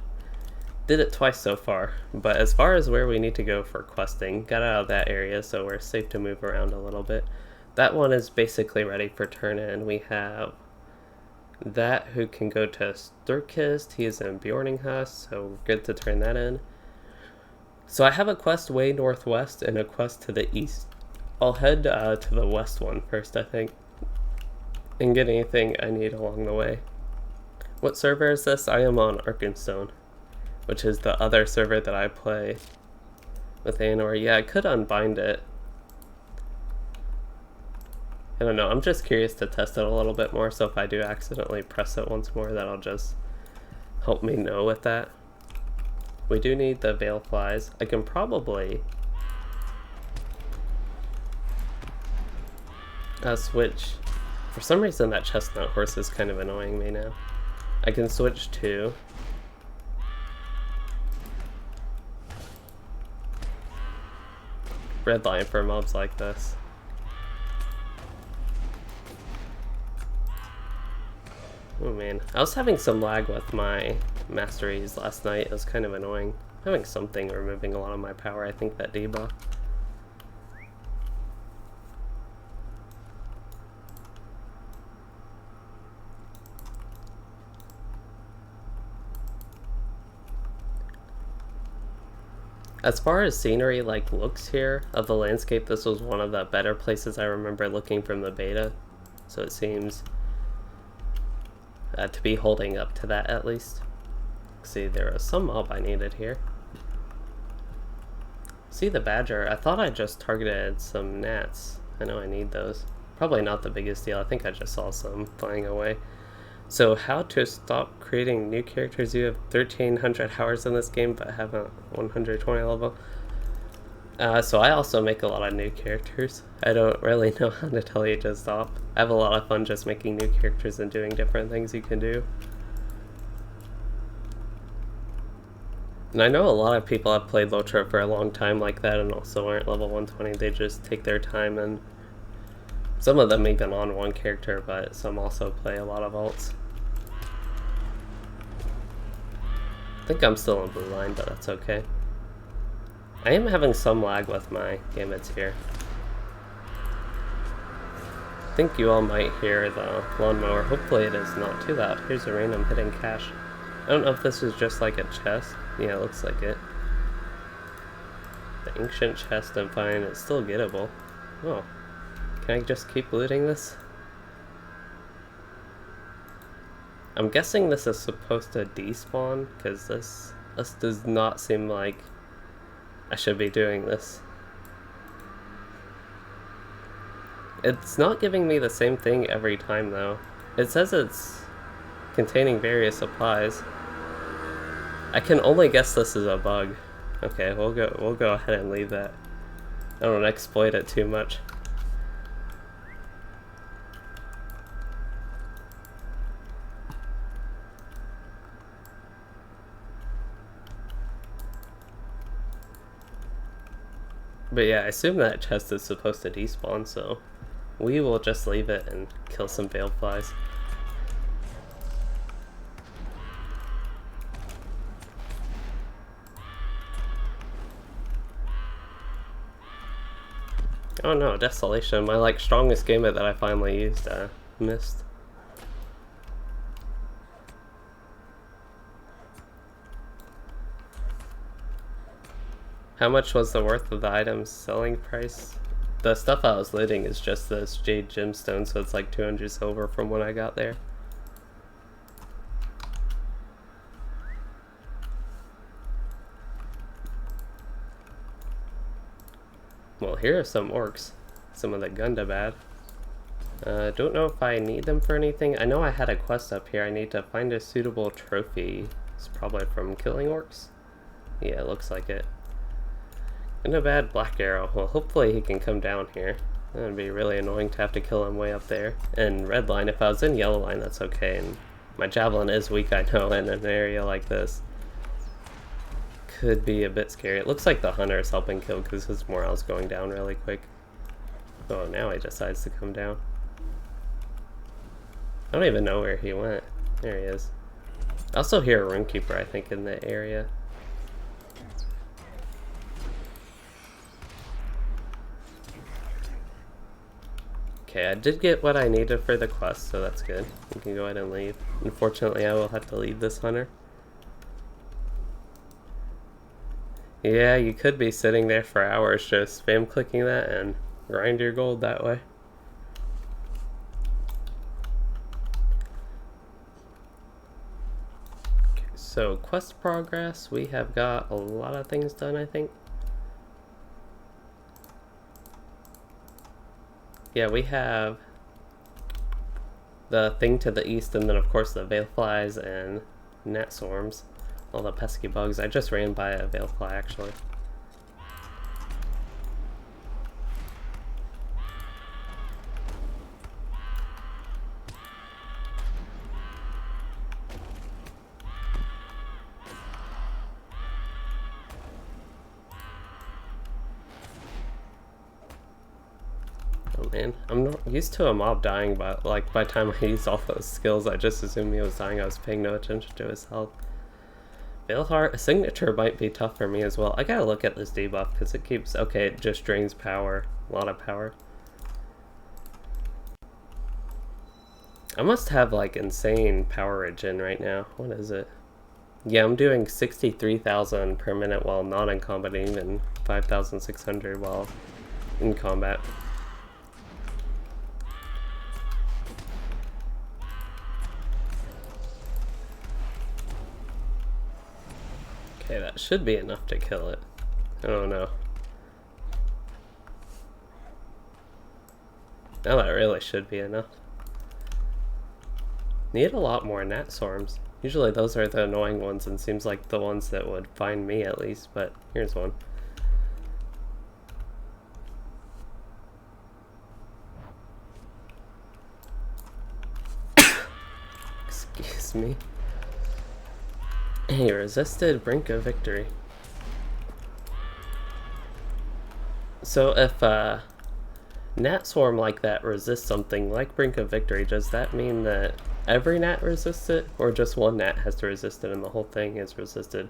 Did it twice so far. But as far as where we need to go for questing, got out of that area, so we're safe to move around a little bit. That one is basically ready for turn in. We have that who can go to Sturkist. He is in Bjorninghus, so we're good to turn that in. So I have a quest way northwest and a quest to the east. I'll head to the west one first, I think, and get anything I need along the way. What server is this? I am on Arkenstone, which is the other server that I play with Anor. Yeah, I could unbind it. I don't know, I'm just curious to test it a little bit more, so if I do accidentally press it once more, that'll just help me know with that. We do need the veil flies. I can probably switch. For some reason that chestnut horse is kind of annoying me now. I can switch to red line for mobs like this. Oh man, I was having some lag with my masteries last night. It was kind of annoying. Having something removing a lot of my power, I think that debuff. As far as scenery like looks here of the landscape, this was one of the better places I remember looking from the beta, so it seems to be holding up to that at least. See, there was some mob I needed here. See the badger, I thought I just targeted some gnats. I know I need those. Probably not the biggest deal, I think I just saw some flying away. So how to stop creating new characters. You have 1300 hours in this game but have a 120 level. So I also make a lot of new characters. I don't really know how to tell you to stop. I have a lot of fun just making new characters and doing different things you can do. And I know a lot of people have played LOTRO for a long time like that and also aren't level 120. They just take their time, and some of them even on one character, but some also play a lot of alts. I think I'm still in blue line, but that's okay. I am having some lag with my gamuts here. I think you all might hear the lawnmower. Hopefully it is not too loud. Here's a random hidden cache. I don't know if this is just like a chest. Yeah, it looks like it. The ancient chest, I'm fine. It's still gettable. Oh. Can I just keep looting this? I'm guessing this is supposed to despawn, because this does not seem like I should be doing this. It's not giving me the same thing every time though. It says it's containing various supplies. I can only guess this is a bug. Okay, we'll go ahead and leave that. I don't exploit it too much. But yeah, I assume that chest is supposed to despawn, so we will just leave it and kill some veiled flies. Oh no, Desolation, my like strongest gamut that I finally used, missed. How much was the worth of the item's selling price? The stuff I was looting is just this jade gemstone, so it's like 200 silver from when I got there. Well, here are some orcs. Some of the Gundabad. Don't know if I need them for anything. I know I had a quest up here. I need to find a suitable trophy. It's probably from killing orcs. Yeah, it looks like it. Gundabad Black Arrow. Well, hopefully he can come down here. That would be really annoying to have to kill him way up there. And red line, if I was in yellow line, that's okay. And my javelin is weak, I know, in an area like this. Could be a bit scary. It looks like the hunter is helping kill because his morale's going down really quick. Oh, now he decides to come down. I don't even know where he went. There he is. I also hear a Runekeeper, I think, in the area. Okay, I did get what I needed for the quest, so that's good. We can go ahead and leave. Unfortunately, I will have to leave this hunter. Yeah, you could be sitting there for hours just spam clicking that and grind your gold that way. Okay, so quest progress, we have got a lot of things done, I think. Yeah, we have the thing to the east, and then of course the veil flies and gnat swarms. All the pesky bugs. I just ran by a veil fly actually. Oh man, I'm not used to a mob dying, but like by the time I used all those skills, I just assumed he was dying. I was paying no attention to his health. Veilheart, a signature might be tough for me as well. I gotta look at this debuff because it keeps, okay, it just drains power, a lot of power. I must have like insane power regen right now. What is it? Yeah, I'm doing 63,000 per minute while not in combat, and even 5,600 while in combat. Okay, that should be enough to kill it. I don't know. Now that really should be enough. Need a lot more gnat swarms. Usually those are the annoying ones and seems like the ones that would find me at least, but here's one. Excuse me. He resisted brink of victory. So if gnat swarm like that resists something like brink of victory, does that mean that every gnat resists it, or just one gnat has to resist it and the whole thing is resisted?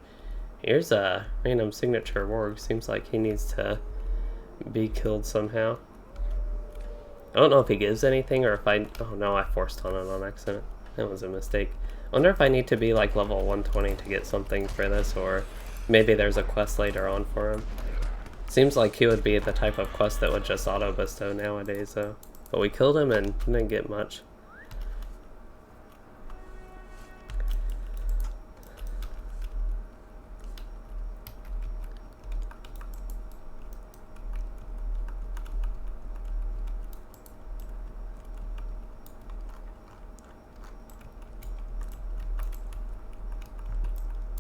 Here's a random signature warg. Seems like he needs to be killed somehow. I don't know if he gives anything or if I... Oh no, I forced on it on accident. That was a mistake. I wonder if I need to be like level 120 to get something for this, or maybe there's a quest later on for him. Seems like he would be the type of quest that would just auto-bestow nowadays though. But we killed him and didn't get much.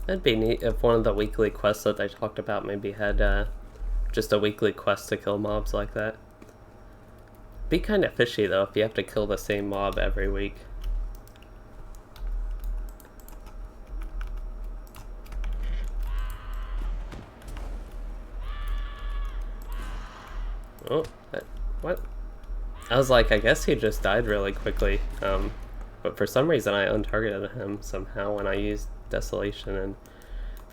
That'd be neat if one of the weekly quests that I talked about maybe had just a weekly quest to kill mobs like that. Be kind of fishy though if you have to kill the same mob every week. Oh, what? I was like, I guess he just died really quickly. But for some reason I untargeted him somehow when I used Desolation and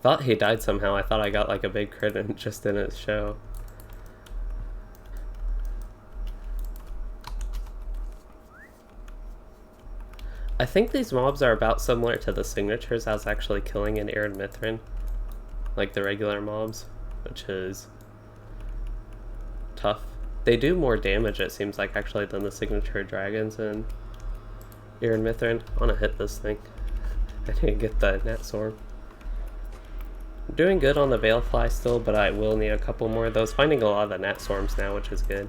thought he died somehow. I thought I got like a big crit and just didn't show. I think these mobs are about similar to the signatures I was actually killing in Aaron Mithrin, like the regular mobs, which is tough. They do more damage, it seems like, actually, than the signature dragons in Aaron Mithrin. I want to hit this thing. I need to get the Nat Swarm. I'm doing good on the Veilfly still, but I will need a couple more of those. Finding a lot of the Nat Swarms now, which is good.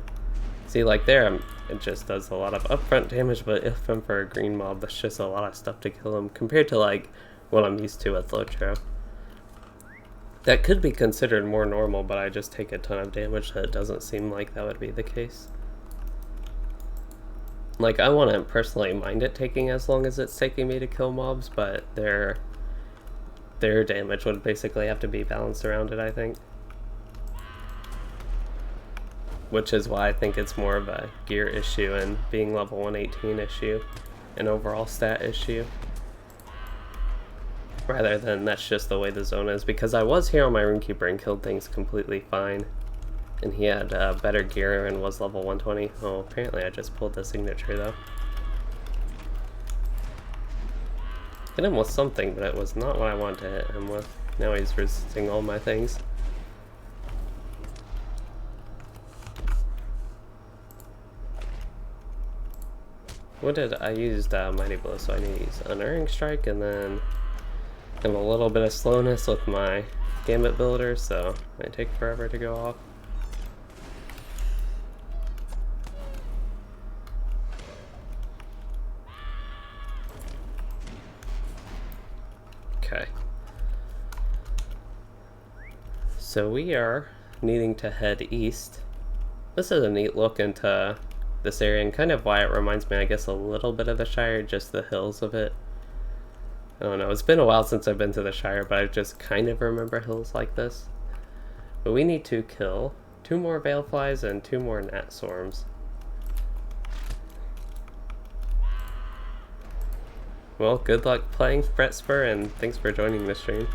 See, like there, it just does a lot of upfront damage, but if I'm for a green mob, that's just a lot of stuff to kill him, compared to like what I'm used to with LOTRO. That could be considered more normal, but I just take a ton of damage, so it doesn't seem like that would be the case. Like, I wouldn't personally mind it taking as long as it's taking me to kill mobs, but their damage would basically have to be balanced around it, I think. Which is why I think it's more of a gear issue and being level 118 issue, an overall stat issue, rather than that's just the way the zone is. Because I was here on my Runekeeper and killed things completely fine, and he had better gear and was level 120. Oh, apparently I just pulled the signature though. Hit him with something, but it was not what I wanted to hit him with. Now he's resisting all my things. What did I used Mighty Blow, so I need to use Unerring Strike, and then have a little bit of slowness with my Gambit Builder, so it might take forever to go off. Okay. So we are needing to head east. This is a neat look into this area, and kind of why it reminds me, I guess, a little bit of the Shire, just the hills of it. I don't know, it's been a while since I've been to the Shire, but I just kind of remember hills like this. But we need to kill 2 more Veilflies and 2 more Nat Swarms. Well, good luck playing Fret Spur, and thanks for joining the stream.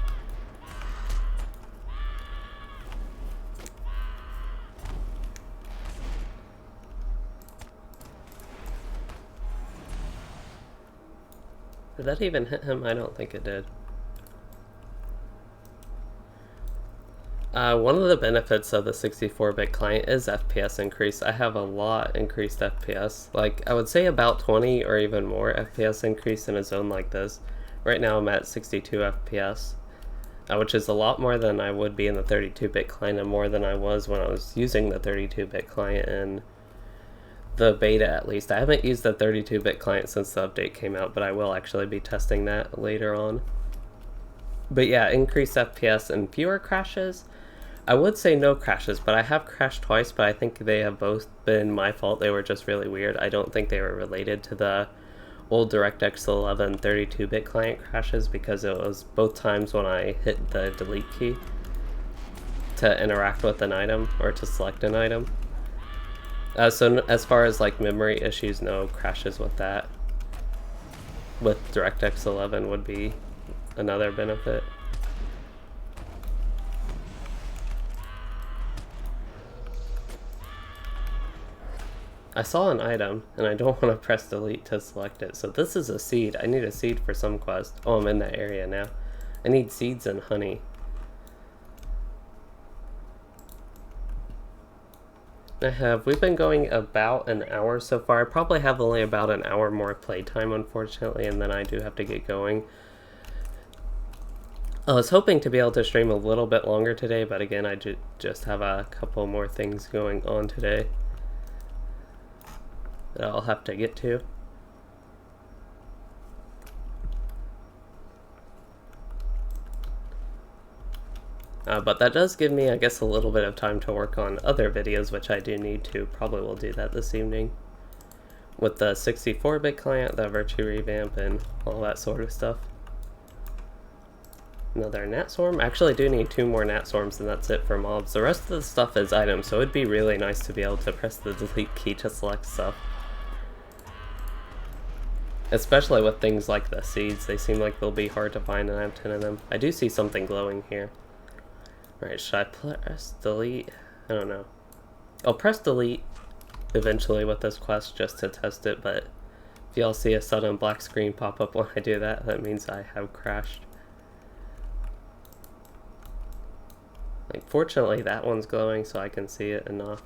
Did that even hit him? I don't think it did. One of the benefits of the 64-bit client is FPS increase. I have a lot increased FPS. Like, I would say about 20 or even more FPS increase in a zone like this. Right now I'm at 62 FPS, which is a lot more than I would be in the 32-bit client, and more than I was when I was using the 32-bit client in the beta, at least. I haven't used the 32-bit client since the update came out, but I will actually be testing that later on. But yeah, increased FPS and fewer crashes. I would say no crashes, but I have crashed twice, but I think they have both been my fault. They were just really weird. I don't think they were related to the old DirectX 11 32-bit client crashes, because it was both times when I hit the delete key to interact with an item or to select an item. So as far as like memory issues, no crashes with that. With DirectX 11 would be another benefit. I saw an item, and I don't want to press delete to select it. So this is a seed. I need a seed for some quest. Oh, I'm in that area now. I need seeds and honey. We've been going about an hour so far. I probably have only about an hour more playtime, unfortunately, and then I do have to get going. I was hoping to be able to stream a little bit longer today, but again, I just have a couple more things going on today that I'll have to get to. But that does give me, I guess, a little bit of time to work on other videos, which I do need to. Probably will do that this evening. With the 64-bit client, the Virtue Revamp, and all that sort of stuff. Another Gnat Swarm. I actually do need 2 more Gnat Swarms, and that's it for mobs. The rest of the stuff is items, so it'd be really nice to be able to press the delete key to select stuff. Especially with things like the seeds. They seem like they'll be hard to find, and I have 10 of them. I do see something glowing here. Alright, should I press delete? I don't know. I'll press delete eventually with this quest just to test it, but if y'all see a sudden black screen pop up when I do that, that means I have crashed. Like, fortunately that one's glowing so I can see it enough.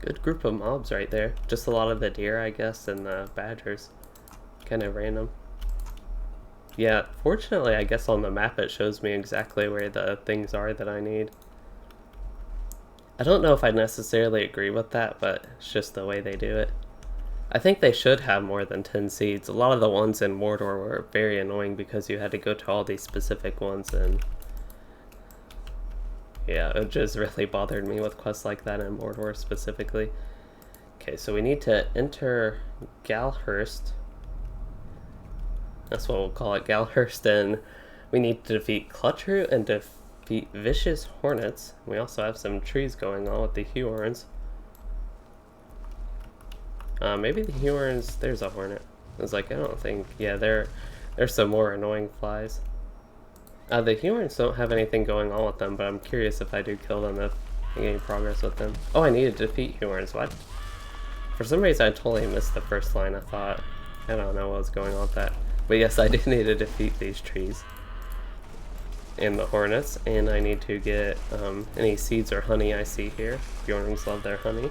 Good group of mobs right there. Just a lot of the deer, I guess, and the badgers. Kind of random. Yeah, fortunately, I guess on the map it shows me exactly where the things are that I need. I don't know if I necessarily agree with that, but it's just the way they do it. I think they should have more than 10 seeds. A lot of the ones in Mordor were very annoying because you had to go to all these specific ones, and yeah, it just really bothered me with quests like that in Mordor specifically. Okay, so we need to enter Galhurst. That's what we'll call it, Galhurst, and we need to defeat Clutroot and defeat Vicious Hornets. We also have some trees going on with the Huorns. Maybe the Huorns, there's a hornet. I was like, I don't think, yeah, there's some more annoying flies. The Huorns don't have anything going on with them, but I'm curious if I do kill them, if I get any progress with them. Oh, I need to defeat Huorns, what? For some reason I totally missed the first line. I thought, I don't know what was going on with that. But yes, I do need to defeat these trees. And the hornets, and I need to get any seeds or honey I see here. Bjornings love their honey.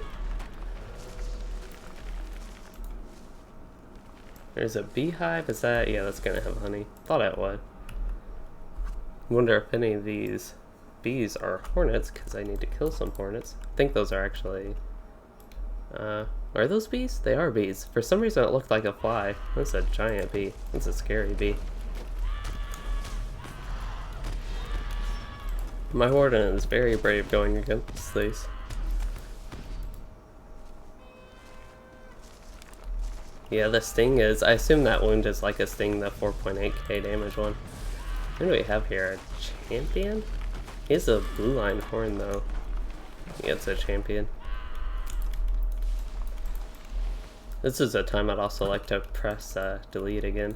There's a beehive, is that? Yeah, that's gonna have honey. Thought it would. Wonder if any of these bees are hornets, because I need to kill some hornets. I think those are actually... are those bees? They are bees. For some reason it looked like a fly. That's a giant bee. That's a scary bee. My Warden is very brave going against these. Yeah, the sting is... I assume that wound is like a sting, the 4.8k damage one. What do we have here? A champion? He has a blue line horn though. Yeah, it's a champion. This is a time I'd also like to press delete again.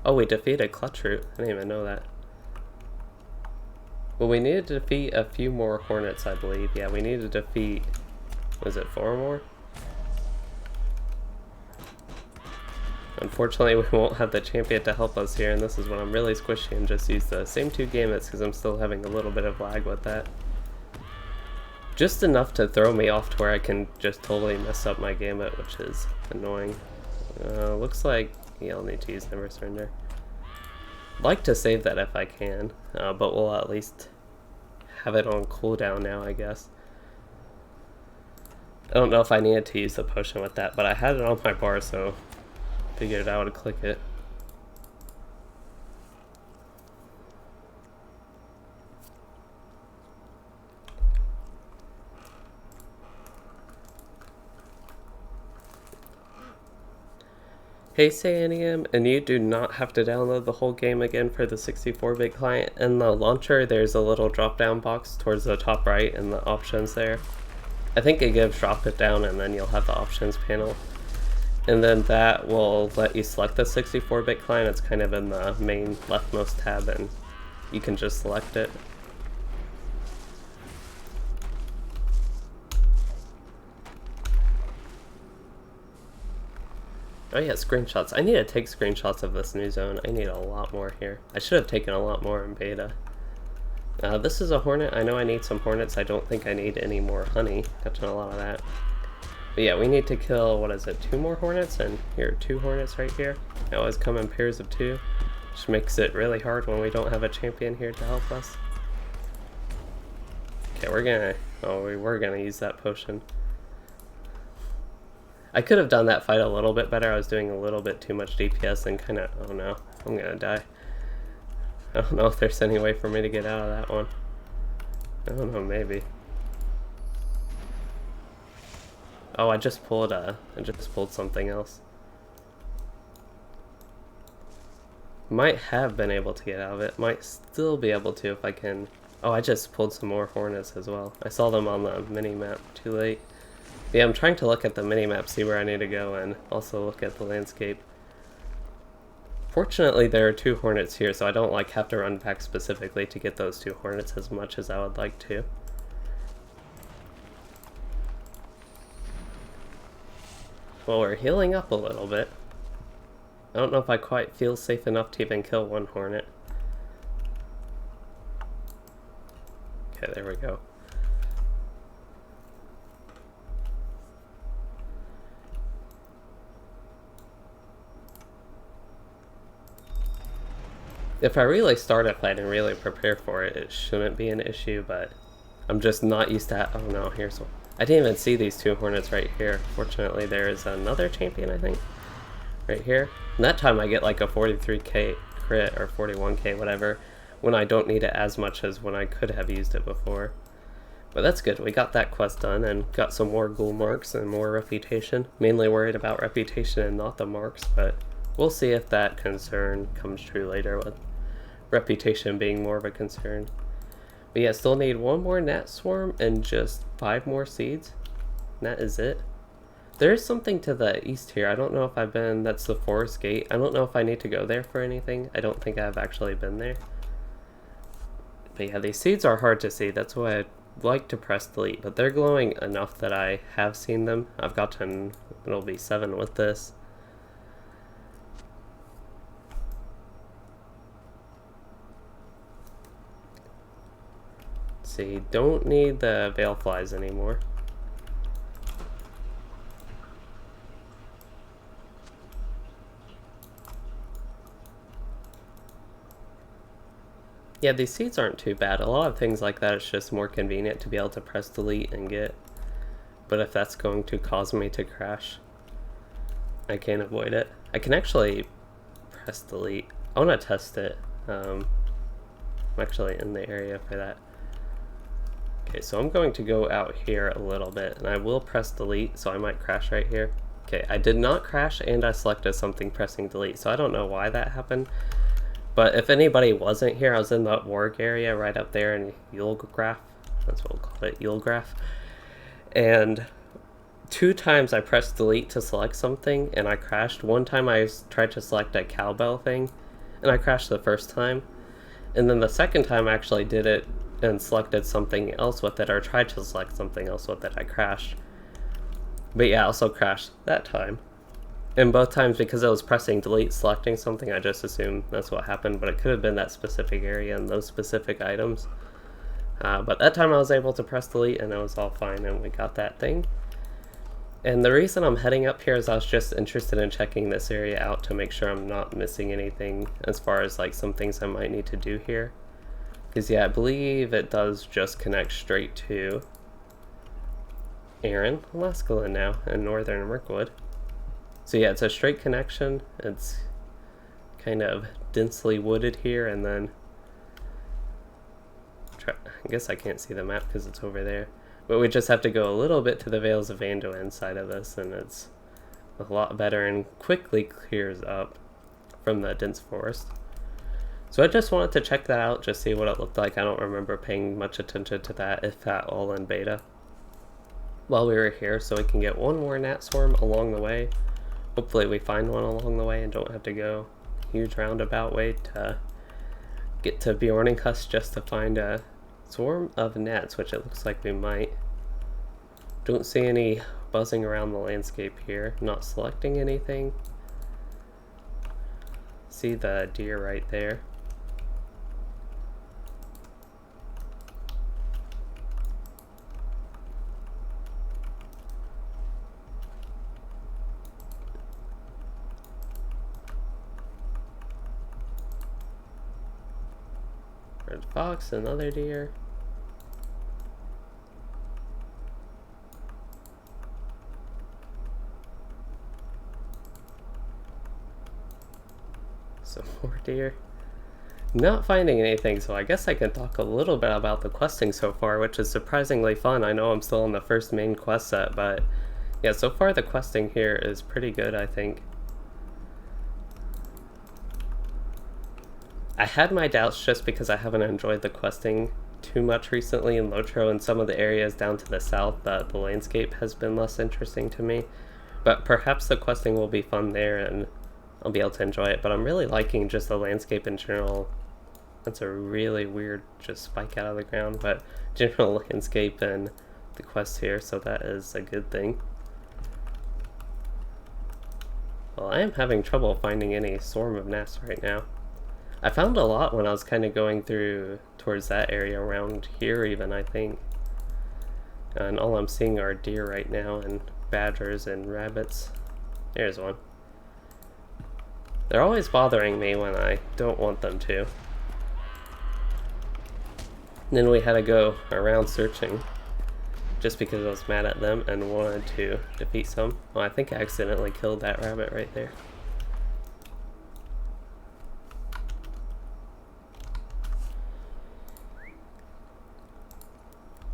Oh, we defeated Clutroot. I didn't even know that. Well, we needed to defeat a few more hornets, I believe. Yeah, we needed to defeat... was it 4 more? Unfortunately, we won't have the champion to help us here, and this is when I'm really squishy and just use the same 2 gamuts because I'm still having a little bit of lag with that. Just enough to throw me off to where I can just totally mess up my gambit, which is annoying. Looks like, yeah, I'll need to use Never Surrender. I'd like to save that if I can, but we'll at least have it on cooldown now, I guess. I don't know if I needed to use the potion with that, but I had it on my bar, so figured I would click it. Hey Cyanium, and you do not have to download the whole game again for the 64-bit client. In the launcher, there's a little drop-down box towards the top right in the options there. I think it gives drop it down and then you'll have the options panel. And then that will let you select the 64-bit client. It's kind of in the main leftmost tab and you can just select it. Oh yeah, screenshots. I need to take screenshots of this new zone. I need a lot more here. I should have taken a lot more in beta. This is a hornet. I know I need some hornets. I don't think I need any more honey. Catching a lot of that. But yeah, we need to kill, what is it, 2 more hornets? And here are 2 hornets right here. They always come in pairs of 2. Which makes it really hard when we don't have a champion here to help us. Okay, we were gonna use that potion. I could have done that fight a little bit better. I was doing a little bit too much DPS and kind of, oh no, I'm gonna die. I don't know if there's any way for me to get out of that one. I don't know, maybe. Oh, I just pulled something else. Might have been able to get out of it. Might still be able to if I can. Oh, I just pulled some more hornets as well. I saw them on the mini-map too late. Yeah, I'm trying to look at the mini-map, see where I need to go, and also look at the landscape. Fortunately, there are 2 hornets here, so I don't have to run back specifically to get those 2 hornets as much as I would like to. Well, we're healing up a little bit. I don't know if I quite feel safe enough to even kill 1 hornet. Okay, there we go. If I really start a fight and really prepare for it, it shouldn't be an issue, but I'm just not used to that. Oh no, here's one. I didn't even see these 2 hornets right here. Fortunately, there is another champion, I think, right here. And that time I get like a 43k crit, or 41k, whatever, when I don't need it as much as when I could have used it before. But that's good. We got that quest done and got some more ghoul marks and more reputation. Mainly worried about reputation and not the marks, but we'll see if that concern comes true later with reputation being more of a concern. But yeah, still need 1 more gnat swarm and just 5 more seeds. And that is it. There is something to the east here. I don't know if I've been, that's the forest gate. I don't know if I need to go there for anything. I don't think I've actually been there. But yeah, these seeds are hard to see. That's why I like to press delete. But they're glowing enough that I have seen them. I've gotten, it'll be 7 with this. See, don't need the veil flies anymore. Yeah, these seeds aren't too bad. A lot of things like that, it's just more convenient to be able to press delete and get. But if that's going to cause me to crash, I can't avoid it. I can actually press delete. I want to test it. I'm actually in the area for that. Okay, so I'm going to go out here a little bit, and I will press delete, so I might crash right here. Okay, I did not crash, and I selected something pressing delete, so I don't know why that happened. But if anybody wasn't here, I was in the org area right up there in Yulgraph. That's what we'll call it, Yulgraph. And 2 times I pressed delete to select something, and I crashed. 1 time I tried to select a cowbell thing, and I crashed the first time. And then the second time I actually did it and selected something else with it, or tried to select something else with it, I crashed. But yeah, I also crashed that time. And both times, because I was pressing delete, selecting something, I just assumed that's what happened, but it could have been that specific area and those specific items. But that time I was able to press delete and it was all fine and we got that thing. And the reason I'm heading up here is I was just interested in checking this area out to make sure I'm not missing anything as far as some things I might need to do here. Because yeah, I believe it does just connect straight to Aaron, Laskalin now, in Northern Mirkwood. So yeah, it's a straight connection. It's kind of densely wooded here, and then I guess I can't see the map because it's over there. But we just have to go a little bit to the Vales of Anduin side of this, and it's a lot better and quickly clears up from the dense forest. So I just wanted to check that out, just see what it looked like. I don't remember paying much attention to that, if at all, in beta while we were here, so we can get one more gnat swarm along the way. Hopefully we find one along the way and don't have to go a huge roundabout way to get to Bjorninghusk just to find a swarm of gnats, which it looks like we might. Don't see any buzzing around the landscape here. Not selecting anything. See the deer right there. Red fox, another deer. Some more deer. Not finding anything, so I guess I can talk a little bit about the questing so far, which is surprisingly fun. I know I'm still on the first main quest set, but yeah, so far the questing here is pretty good, I think. I had my doubts just because I haven't enjoyed the questing too much recently in LOTRO, and some of the areas down to the south, the landscape has been less interesting to me. But perhaps the questing will be fun there and I'll be able to enjoy it. But I'm really liking just the landscape in general. That's a really weird just spike out of the ground, but general landscape and the quest here, so that is a good thing. Well, I am having trouble finding any swarm of gnats right now. I found a lot when I was kind of going through towards that area around here even, I think. And all I'm seeing are deer right now and badgers and rabbits. There's one. They're always bothering me when I don't want them to. And then we had to go around searching just because I was mad at them and wanted to defeat some. Well, I think I accidentally killed that rabbit right there.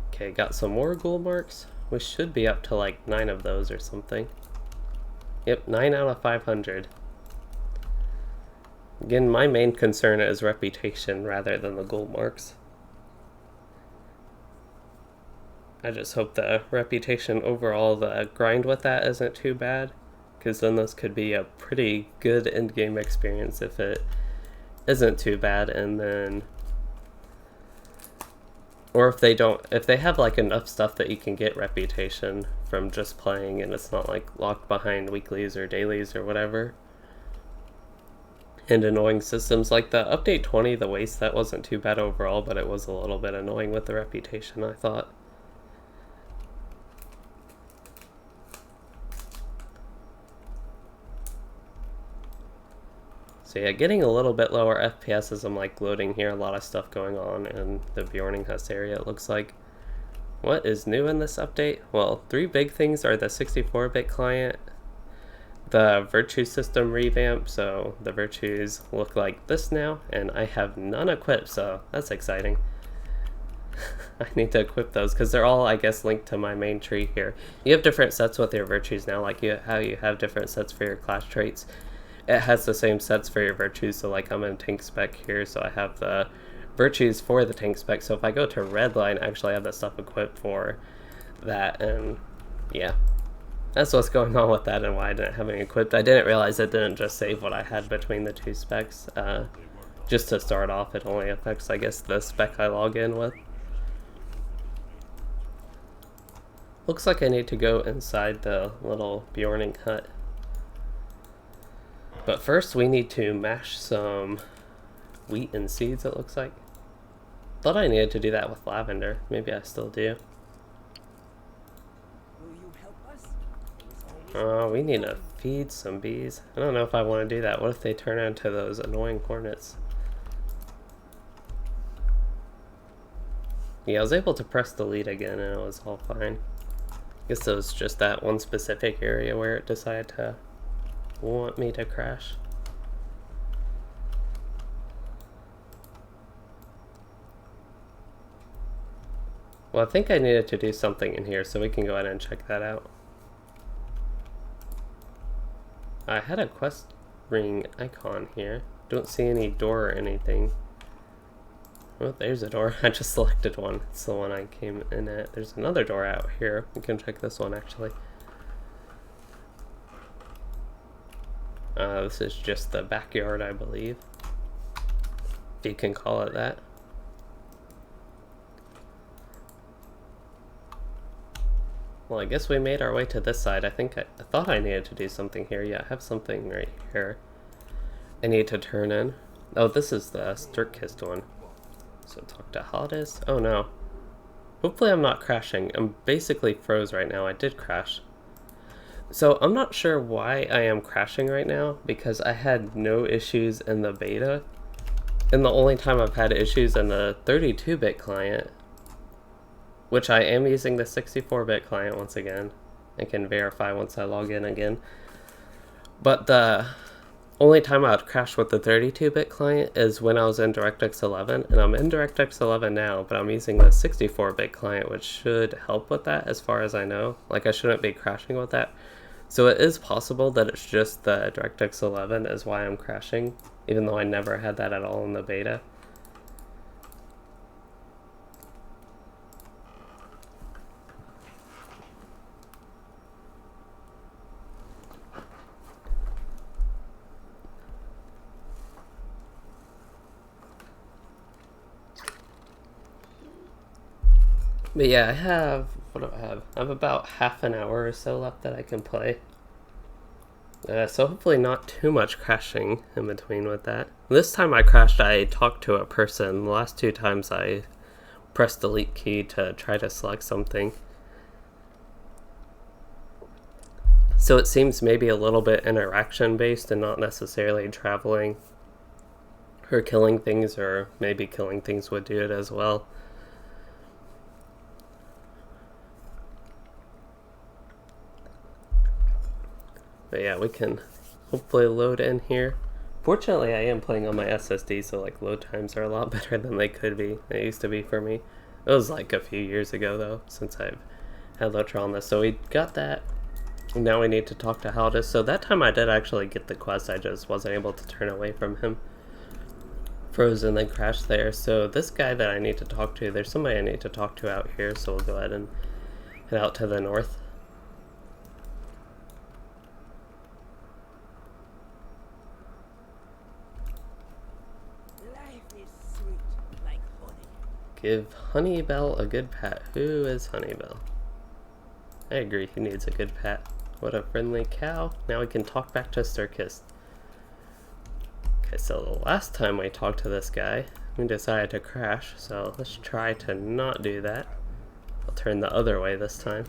Okay, got some more ghoul marks. We should be up to like 9 of those or something. Yep, 9 out of 500. Again, my main concern is reputation rather than the ghoul marks. I just hope the reputation overall, the grind with that isn't too bad, because then this could be a pretty good endgame experience if it isn't too bad. And then, or if they have like enough stuff that you can get reputation from just playing and it's not like locked behind weeklies or dailies or whatever. And annoying systems like the update 20, the waste, that wasn't too bad overall, but it was a little bit annoying with the reputation, I thought. So yeah, getting a little bit lower FPS as I'm like loading here, a lot of stuff going on in the Bjorninghusk area, it looks like. What is new in this update? Well, 3 big things are the 64-bit client, the virtue system revamp, so the virtues look like this now, and I have none equipped, so that's exciting. I need to equip those because they're all, I guess, linked to my main tree here. You have different sets with your virtues now, like how you have different sets for your class traits. It has the same sets for your virtues, so like I'm in tank spec here, so I have the virtues for the tank spec, so if I go to redline, I actually have the stuff equipped for that, and yeah. That's what's going on with that and why I didn't have any equipped. I didn't realize it didn't just save what I had between the 2 specs. Just to start off, it only affects, I guess, the spec I log in with. Looks like I need to go inside the little Bjorning hut. But first we need to mash some wheat and seeds, it looks like. Thought I needed to do that with lavender. Maybe I still do. We need to feed some bees. I don't know if I want to do that. What if they turn into those annoying hornets? Yeah, I was able to press delete again and it was all fine. I guess it was just that one specific area where it decided to want me to crash. Well, I think I needed to do something in here, so we can go ahead and check that out. I had a quest ring icon here. Don't see any door or anything. Oh, there's a door. I just selected one. It's the one I came in at. There's another door out here. We can check this one actually. This is just the backyard, I believe. If you can call it that. Well, I guess we made our way to this side. I thought I needed to do something here. Yeah, I have something right here I need to turn in. Oh, this is the Sturkist one. So talk to Haldis. Oh no. Hopefully I'm not crashing. I'm basically froze right now. I did crash. So I'm not sure why I am crashing right now, because I had no issues in the beta. And the only time I've had issues in the 32-bit client, which I am using the 64-bit client once again. I can verify once I log in again. But the only time I would crash with the 32-bit client is when I was in DirectX 11, and I'm in DirectX 11 now, but I'm using the 64-bit client, which should help with that as far as I know. Like, I shouldn't be crashing with that. So it is possible that it's just the DirectX 11 is why I'm crashing, even though I never had that at all in the beta. But yeah, what do I have? I have about half an hour or so left that I can play. So hopefully not too much crashing in between with that. This time I crashed, I talked to a person. The last two times I pressed the delete key to try to select something. So it seems maybe a little bit interaction based and not necessarily traveling or killing things, or maybe killing things would do it as well. But yeah, we can hopefully load in here. Fortunately, I am playing on my SSD, so like load times are a lot better than they could be. They used to be for me. It was like a few years ago though, since I've had LOTRO on this. So we got that. Now we need to talk to Haldis. So that time I did actually get the quest, I just wasn't able to turn away from him. Froze and then crashed there. So this guy that I need to talk to, there's somebody I need to talk to out here, so we'll go ahead and head out to the north. Give Honeybell a good pat. Who is Honeybell? I agree, he needs a good pat. What a friendly cow. Now we can talk back to Sturkist. Okay, so the last time we talked to this guy, we decided to crash, so let's try to not do that. I'll turn the other way this time.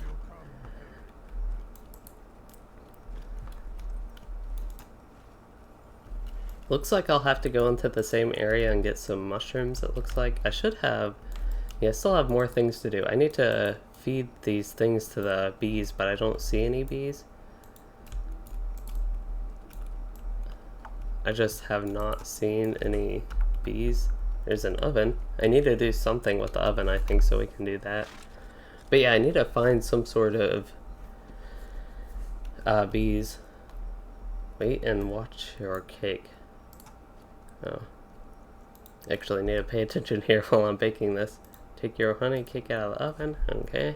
Looks like I'll have to go into the same area and get some mushrooms, it looks like. I should have, yeah, I still have more things to do. I need to feed these things to the bees, but I don't see any bees. I just have not seen any bees. There's an oven. I need to do something with the oven, I think, so we can do that. But yeah, I need to find some sort of bees. Wait and watch your cake. Oh. Actually need to pay attention here while I'm baking this. Take your honey cake out of the oven. Okay.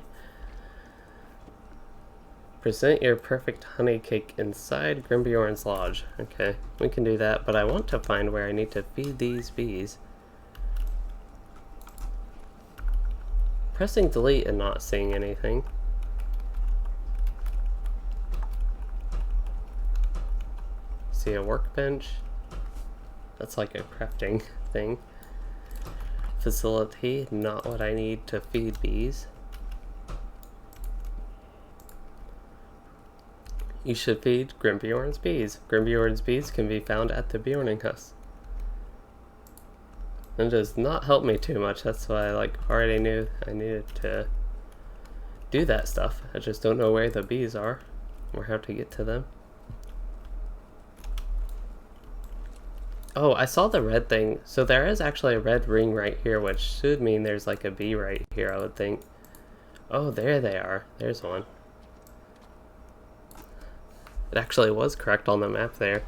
Present your perfect honey cake inside Grimbjorn's lodge. Okay, we can do that, but I want to find where I need to feed these bees. Pressing delete and not seeing anything. See a workbench? That's like a crafting thing. Facility, not what I need to feed bees. You should feed Grimbjorn's bees. Grimbjorn's bees can be found at the Bjorning House. It does not help me too much, that's why I already knew I needed to do that stuff. I just don't know where the bees are or how to get to them. Oh, I saw the red thing. So there is actually a red ring right here, which should mean there's like a bee right here, I would think. Oh, there they are. There's one. It actually was correct on the map there.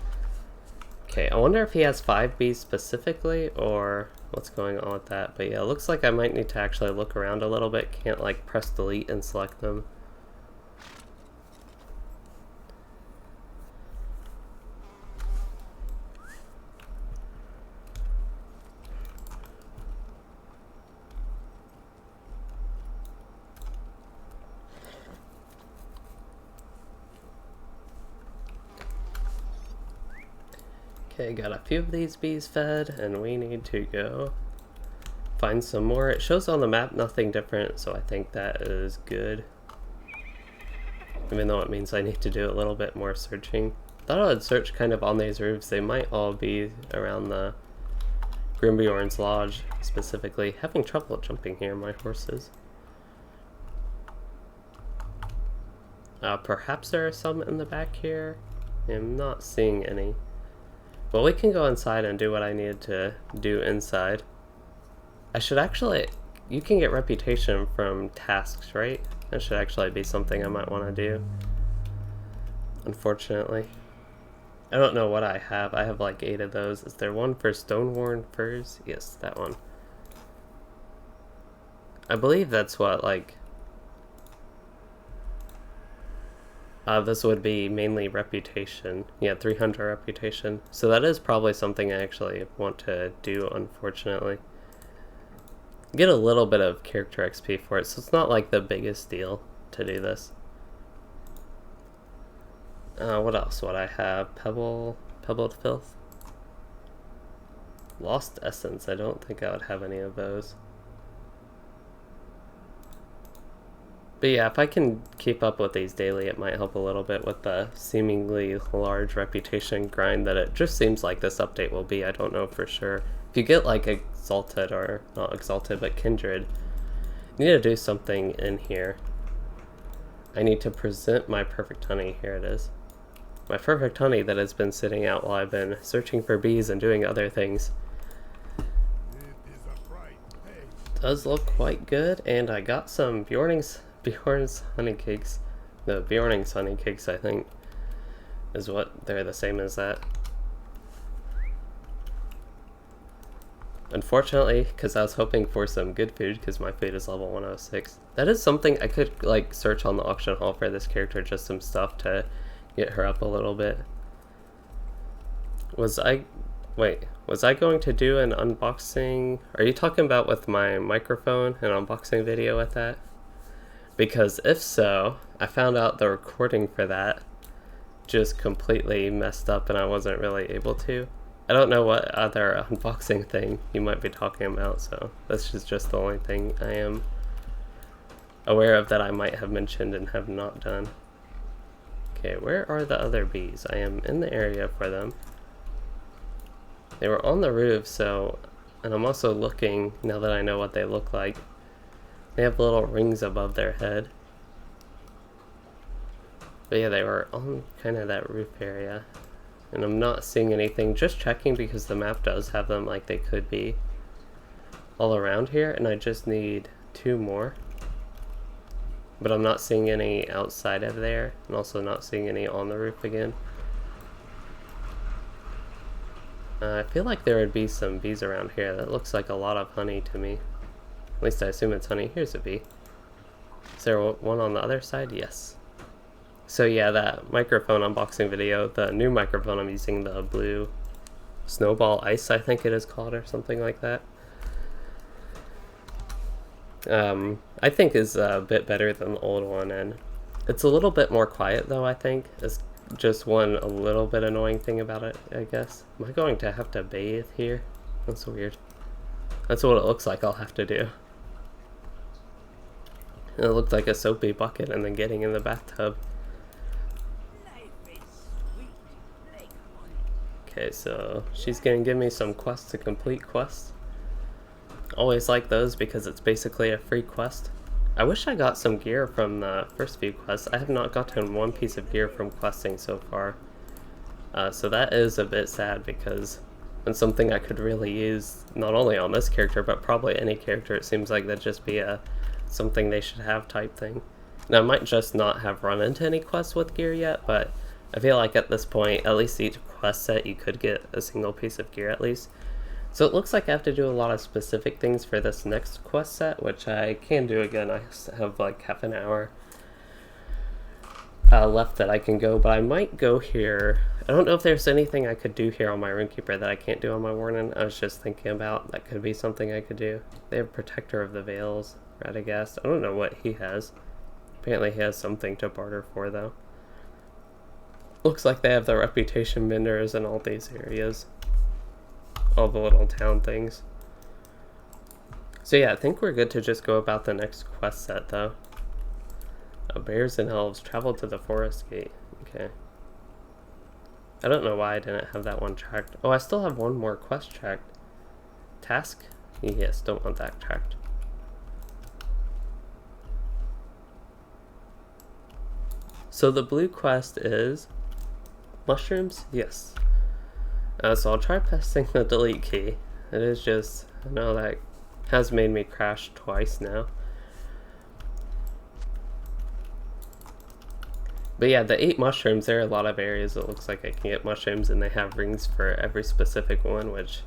Okay, I wonder if he has 5 bees specifically, or what's going on with that. But yeah, it looks like I might need to actually look around a little bit. Can't like press delete and select them. Okay, got a few of these bees fed, and we need to go find some more. It shows on the map nothing different, so I think that is good. Even though it means I need to do a little bit more searching. Thought I would search kind of on these roofs. They might all be around the Grimbjorn's lodge, specifically. Having trouble jumping here, my horses. Perhaps there are some in the back here. I'm not seeing any. Well, we can go inside and do what I needed to do inside. I should actually... You can get reputation from tasks, right? That should actually be something I might want to do. Unfortunately. I don't know what I have. I have like 8 of those. Is there one for Stoneworn Furs? Yes, that one. I believe that's what, like... this would be mainly reputation. Yeah, 300 reputation. So that is probably something I actually want to do, unfortunately. Get a little bit of character XP for it, so it's not like the biggest deal to do this. What else would I have? Pebbled Filth? Lost Essence, I don't think I would have any of those. But yeah, if I can keep up with these daily, it might help a little bit with the seemingly large reputation grind that it just seems like this update will be. I don't know for sure. If you get like Exalted, or not Exalted, but Kindred, you need to do something in here. I need to present my perfect honey. Here it is. My perfect honey that has been sitting out while I've been searching for bees and doing other things. Does look quite good, and I got some Bjorn's honey cakes. The Bjorn's honey cakes, I think, is what they're the same as that. Unfortunately, because I was hoping for some good food, because my food is level 106. That is something I could like search on the auction hall for this character, just some stuff to get her up a little bit. Was I going to do an unboxing? Are you talking about with my microphone, an unboxing video with that? Because if so, I found out the recording for that just completely messed up and I wasn't really able to. I don't know what other unboxing thing you might be talking about, so this is just the only thing I am aware of that I might have mentioned and have not done. Okay, where are the other bees? I am in the area for them. They were on the roof, so, and I'm also looking now that I know what they look like. They have little rings above their head. But yeah, they were on kind of that roof area. And I'm not seeing anything, just checking because the map does have them like they could be all around here, and I just need 2 more. But I'm not seeing any outside of there, and also not seeing any on the roof again. I feel like there would be some bees around here. That looks like a lot of honey to me. At least I assume it's honey. Here's a bee. Is there one on the other side? Yes. So yeah, that microphone unboxing video, the new microphone I'm using, the blue Snowball Ice, I think it is called, or something like that. I think is a bit better than the old one, and it's a little bit more quiet though, I think. It's just one a little bit annoying thing about it, I guess. Am I going to have to bathe here? That's weird. That's what it looks like I'll have to do. It looked like a soapy bucket and then getting in the bathtub. Okay, so she's gonna give me some quests to complete quests. Always like those because it's basically a free quest. I wish I got some gear from the first few quests. I have not gotten one piece of gear from questing so far. So that is a bit sad because it's something I could really use not only on this character but probably any character. It seems like that'd just be a something they should have type thing. Now I might just not have run into any quests with gear yet, but I feel like at this point, at least each quest set, you could get a single piece of gear at least. So it looks like I have to do a lot of specific things for this next quest set, which I can do again. I have like half an hour left that I can go, but I might go here. I don't know if there's anything I could do here on my Runekeeper that I can't do on my Warden. I was just thinking about that could be something I could do. They have Protector of the Vales, Radagast. I don't know what he has. Apparently he has something to barter for though. Looks like they have the reputation benders in all these areas. All the little town things. So yeah, I think we're good to just go about the next quest set though. Bears and elves travel to the forest gate. Okay. I don't know why I didn't have that one tracked. Oh, I still have one more quest tracked. Task? Yes, don't want that tracked. So the blue quest is mushrooms? Yes. So I'll try pressing the delete key. It is just, I know that has made me crash twice now. But yeah, the 8 mushrooms, there are a lot of areas it looks like I can get mushrooms, and they have rings for every specific one, which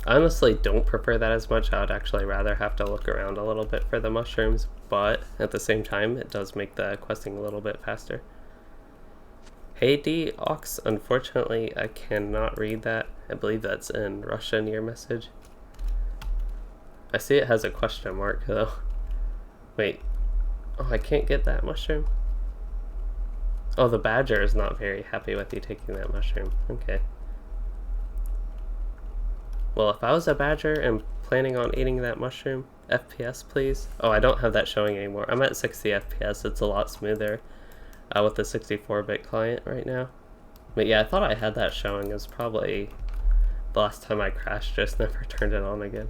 I honestly don't prefer that as much. I would actually rather have to look around a little bit for the mushrooms, but at the same time, it does make the questing a little bit faster. Hey D, Ox, unfortunately, I cannot read that. I believe that's in Russian, your message. I see it has a question mark, though. Wait. Oh, I can't get that mushroom? Oh, the badger is not very happy with you taking that mushroom. Okay. Well, if I was a badger and planning on eating that mushroom, FPS please. Oh, I don't have that showing anymore. I'm at 60 FPS. It's a lot smoother with the 64-bit client right now. But yeah, I thought I had that showing. It was probably the last time I crashed, just never turned it on again.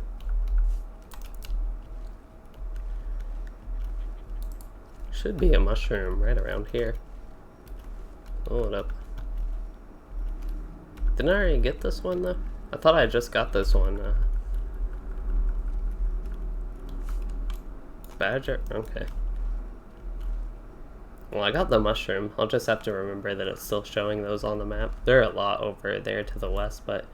Should be a mushroom right around here. Hold up. Didn't I already get this one though? I thought I just got this one. Badger? Okay. Well, I got the mushroom. I'll just have to remember that it's still showing those on the map. There are a lot over there to the west, but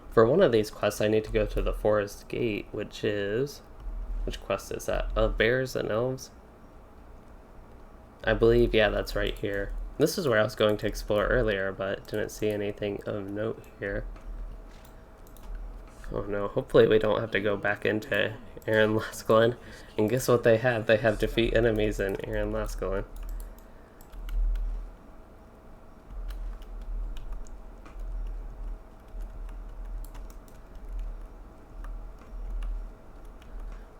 for one of these quests I need to go to the forest gate, which is... Which quest is that? Bears and elves? I believe, yeah, that's right here. This is where I was going to explore earlier, but didn't see anything of note here. Oh no, hopefully we don't have to go back into Aaron Lascalon. And guess what they have? They have defeat enemies in Aaron Lascalon.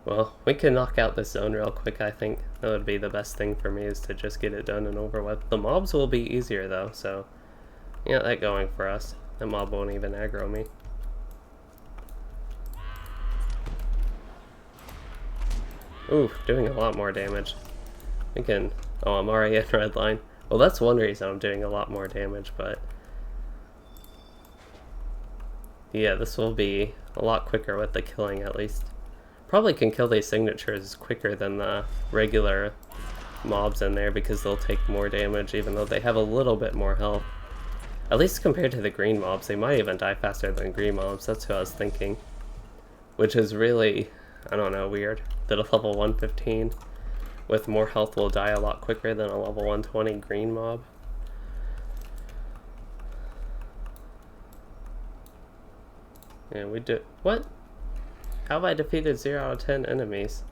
Well, we can knock out this zone real quick, I think. That would be the best thing for me, is to just get it done and over with. The mobs will be easier though, so yeah, that going for us. That mob won't even aggro me. Ooh, doing a lot more damage. We can... Oh, I'm already in red line. Well, that's one reason I'm doing a lot more damage, but... Yeah, this will be a lot quicker with the killing, at least. Probably can kill these signatures quicker than the regular mobs in there, because they'll take more damage, even though they have a little bit more health. At least compared to the green mobs, they might even die faster than green mobs. That's what I was thinking. Which is really... I don't know, weird. That a level 115 with more health will die a lot quicker than a level 120 green mob. Yeah, we do. What? How have I defeated 0 out of 10 enemies?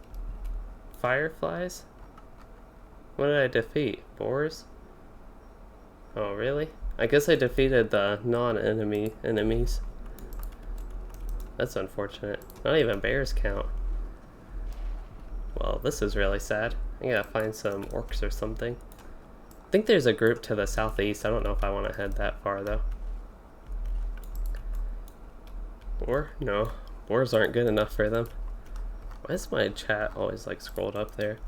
Fireflies? What did I defeat? Boars? Oh, really? I guess I defeated the non-enemy enemies. That's unfortunate. Not even bears count. Well, this is really sad. I gotta find some orcs or something. I think there's a group to the southeast. I don't know if I want to head that far, though. Or, no. Boars aren't good enough for them. Why is my chat always, like, scrolled up there?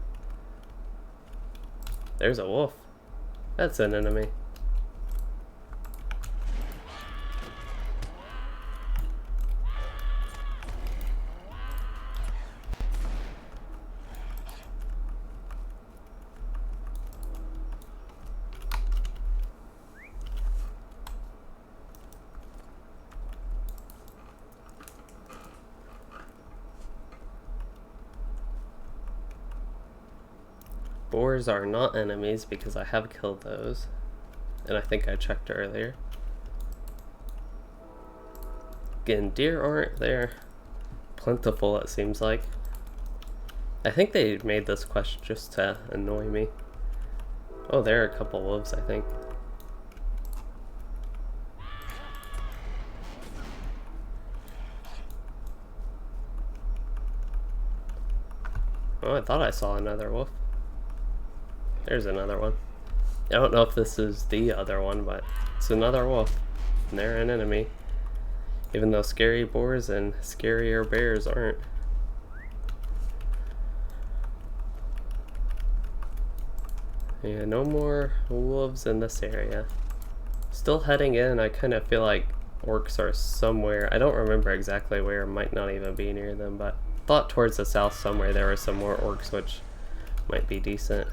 There's a wolf. That's an enemy. Boars are not enemies because I have killed those. And I think I checked earlier. Again, deer aren't there. Plentiful, it seems like. I think they made this quest just to annoy me. Oh, there are a couple wolves, I think. Oh, I thought I saw another wolf. There's another one. I don't know if this is the other one, but it's another wolf. And they're an enemy. Even though scary boars and scarier bears aren't. Yeah, no more wolves in this area. Still heading in, I kind of feel like orcs are somewhere. I don't remember exactly where, might not even be near them, but thought towards the south somewhere there were some more orcs, which might be decent.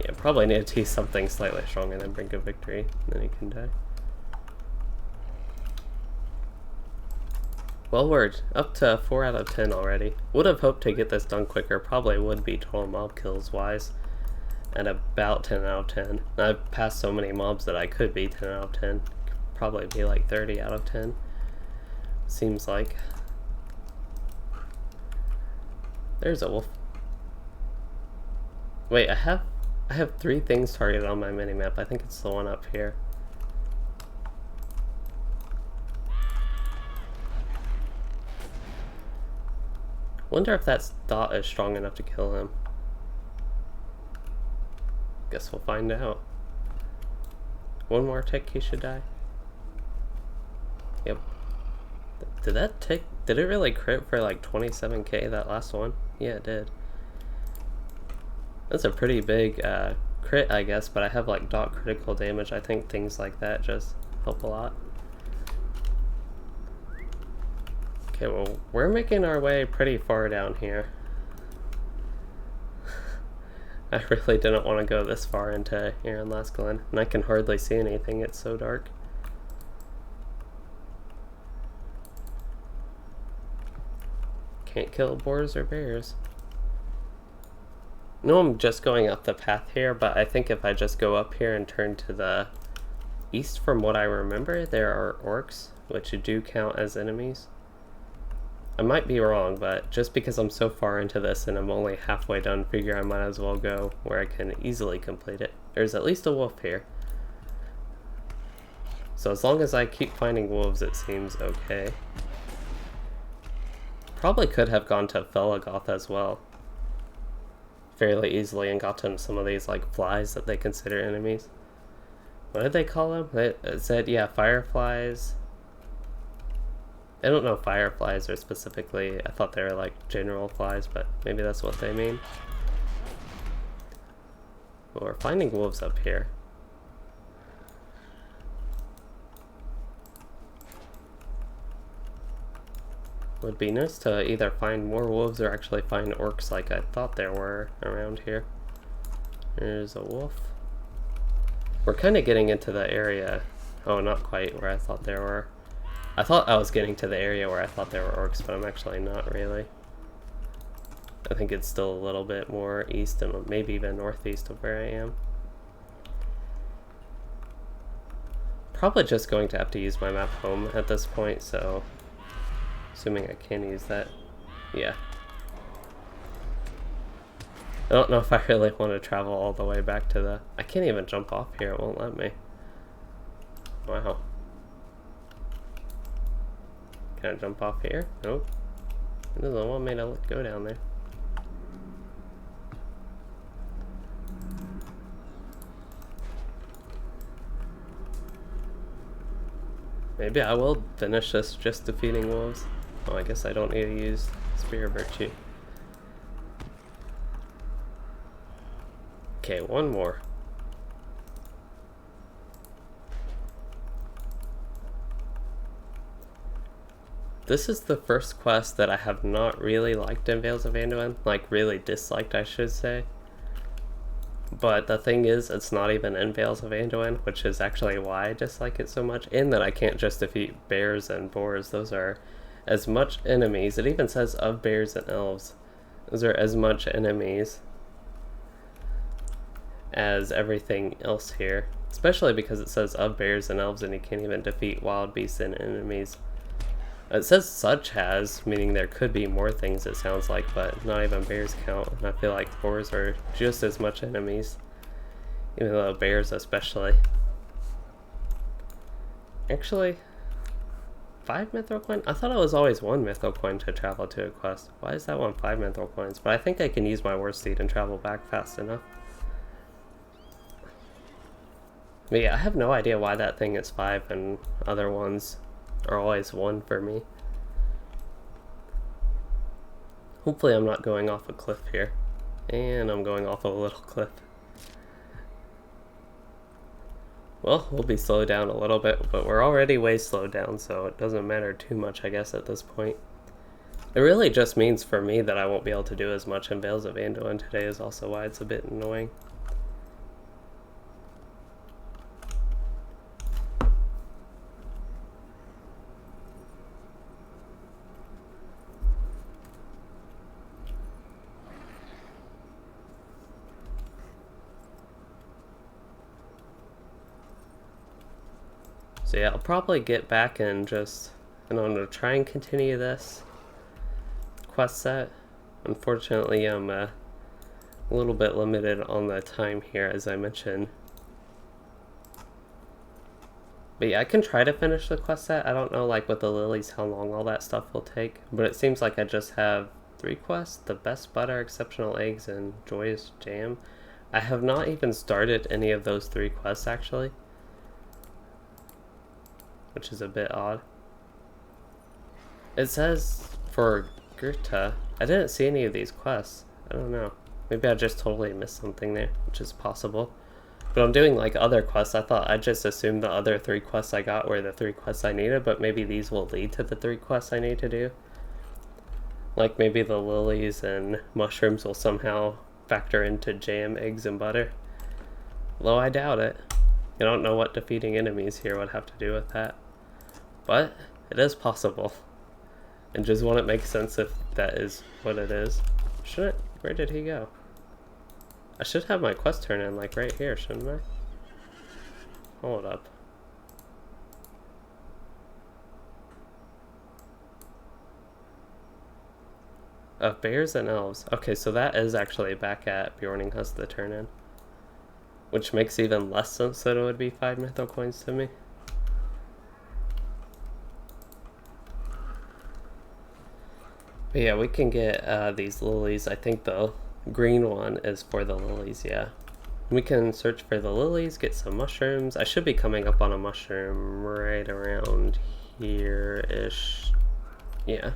Yeah, probably need to use something slightly stronger than Brink of Victory, then you can die. Well, we're up to 4 out of 10 already. Would have hoped to get this done quicker, probably would be total mob kills wise. At about 10 out of 10. I've passed so many mobs that I could be 10 out of 10. Could probably be like 30 out of 10. Seems like. There's a wolf. Wait, I have 3 things targeted on my minimap. I think it's the one up here. Wonder if that dot is strong enough to kill him. Guess we'll find out. One more tick, he should die. Yep. Did it really crit for like 27k, that last one? Yeah, it did. That's a pretty big crit, I guess, but I have like dot critical damage. I think things like that just help a lot. Okay, well, we're making our way pretty far down here. I really didn't want to go this far into Aaron Last Glen, and I can hardly see anything, it's so dark. Can't kill boars or bears. No, I'm just going up the path here, but I think if I just go up here and turn to the east, from what I remember, there are orcs, which do count as enemies. I might be wrong, but just because I'm so far into this and I'm only halfway done, figure I might as well go where I can easily complete it. There's at least a wolf here. So as long as I keep finding wolves, it seems okay. Probably could have gone to Felagoth as well fairly easily and gotten some of these like flies that they consider enemies. What did they call them? It said, yeah, fireflies. I don't know if fireflies are specifically, I thought they were like general flies, but maybe that's what they mean. Well, we're finding wolves up here. Would be nice to either find more wolves or actually find orcs like I thought there were around here. There's a wolf. We're kind of getting into the area, oh, not quite where I thought there were. I thought I was getting to the area where I thought there were orcs, but I'm actually not really. I think it's still a little bit more east and maybe even northeast of where I am. Probably just going to have to use my map home at this point, so assuming I can use that. Yeah. I don't know if I really want to travel all the way back to the... I can't even jump off here, it won't let me. Wow. Can I jump off here? Nope. It doesn't want me to go down there. Maybe I will finish this just defeating wolves. Oh, I guess I don't need to use Spear of Virtue. Okay, one more. This is the first quest that I have not really liked in Vales of Anduin. Like, really disliked, I should say. But the thing is, it's not even in Vales of Anduin, which is actually why I dislike it so much. In that I can't just defeat bears and boars. Those are as much enemies. It even says of bears and elves. Those are as much enemies as everything else here, especially because it says of bears and elves and you can't even defeat wild beasts and enemies. It says such has, meaning there could be more things it sounds like, but not even bears count, and I feel like boars are just as much enemies, even though bears especially. Actually, 5 mithril coin? I thought it was always 1 mithril coin to travel to a quest. Why is that one 5 mithril coins? But I think I can use my war steed and travel back fast enough. But yeah, I have no idea why that thing is 5 and other ones are always 1 for me. Hopefully I'm not going off a cliff here. And I'm going off a little cliff. Well, we'll be slowed down a little bit, but we're already way slowed down, so it doesn't matter too much, I guess, at this point. It really just means for me that I won't be able to do as much in Vales of Anduin today is also why it's a bit annoying. So yeah, I'll probably get back and I'm gonna try and continue this quest set. Unfortunately, I'm a little bit limited on the time here, as I mentioned. But yeah, I can try to finish the quest set. I don't know, like, with the lilies, how long all that stuff will take. But it seems like I just have 3 quests. The best butter, exceptional eggs, and joyous jam. I have not even started any of those 3 quests, actually. Which is a bit odd. It says for Goethe, I didn't see any of these quests. I don't know. Maybe I just totally missed something there, which is possible. But I'm doing like other quests. I just assumed the other 3 quests I got were the 3 quests I needed, but maybe these will lead to the 3 quests I need to do. Like maybe the lilies and mushrooms will somehow factor into jam, eggs, and butter. Though I doubt it. I don't know what defeating enemies here would have to do with that. But it is possible. And just wouldn't make sense if that is what it is. Shouldn't? Where did he go? I should have my quest turn in like right here, shouldn't I? Hold up. Bears and elves. Okay, so that is actually back at Bjorning has the turn in. Which makes even less sense that it would be 5 mithril coins to me. But yeah, we can get these lilies. I think the green one is for the lilies, yeah. We can search for the lilies, get some mushrooms. I should be coming up on a mushroom right around here-ish. Yeah.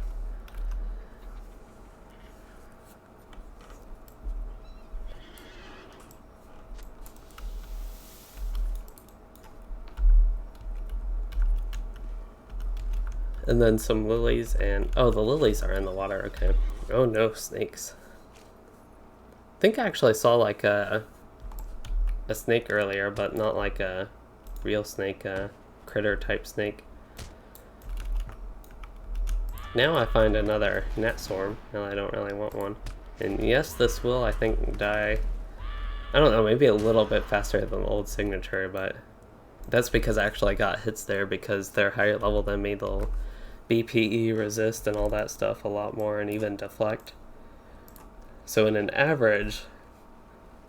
And then some lilies and... oh, the lilies are in the water, okay. Oh no, snakes. I think I actually saw like a snake earlier, but not like a real snake, critter type snake. Now I find another gnat swarm, and I don't really want one. And yes, this will, I think, die. I don't know, maybe a little bit faster than the old signature, but that's because I actually got hits there because they're higher level than me. They'll BPE, resist, and all that stuff a lot more, and even deflect. So in an average,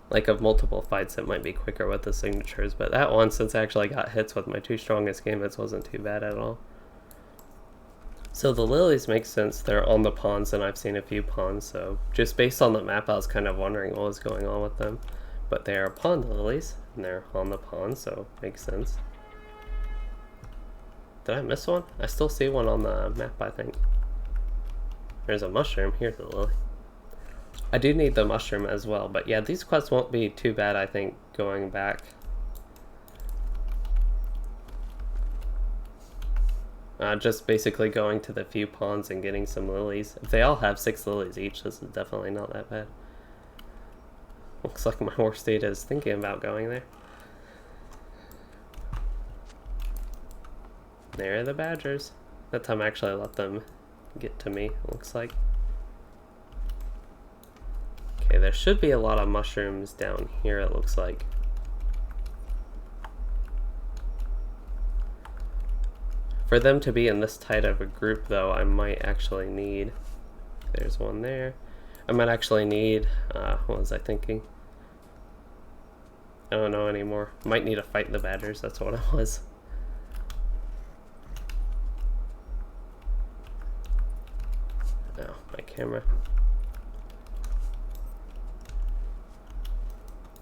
like of multiple fights, it might be quicker with the signatures, but that one, since I actually got hits with my 2 strongest game hits, wasn't too bad at all. So the lilies make sense. They're on the ponds, and I've seen a few ponds, so just based on the map, I was kind of wondering what was going on with them. But they are pond lilies, and they're on the pond, so makes sense. Did I miss one? I still see one on the map, I think. There's a mushroom. Here's the lily. I do need the mushroom as well, but yeah, these quests won't be too bad, I think, going back. Just basically going to the few ponds and getting some lilies. If they all have 6 lilies each, this is definitely not that bad. Looks like my horse state is thinking about going there. There are the badgers. That time I actually let them get to me, it looks like. Okay, there should be a lot of mushrooms down here, it looks like. For them to be in this tight of a group, though, I might actually need... There's one there. I might actually need... what was I thinking? I don't know anymore. Might need to fight the badgers, that's what it was. Oh, my camera.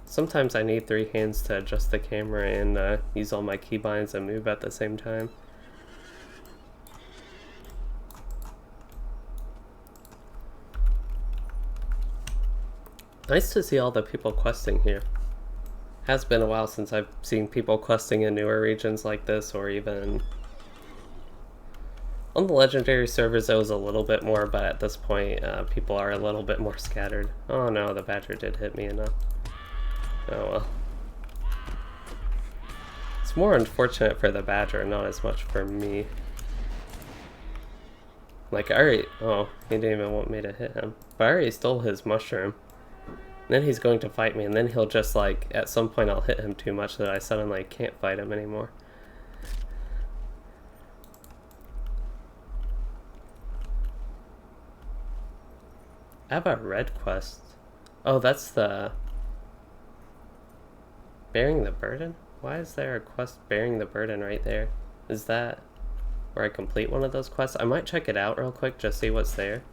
Sometimes I need 3 hands to adjust the camera and use all my keybinds and move at the same time. Nice to see all the people questing here. Has been a while since I've seen people questing in newer regions like this, or even on the legendary servers it was a little bit more, but at this point people are a little bit more scattered. Oh no, the badger did hit me enough. Oh well. It's more unfortunate for the badger, not as much for me. Like, I already... Oh, he didn't even want me to hit him. But I already stole his mushroom. Then he's going to fight me, and then he'll just, like, at some point I'll hit him too much that I suddenly can't fight him anymore. I have a red quest. Oh, that's the... Bearing the burden? Why is there a quest bearing the burden right there? Is that where I complete one of those quests? I might check it out real quick, just see what's there.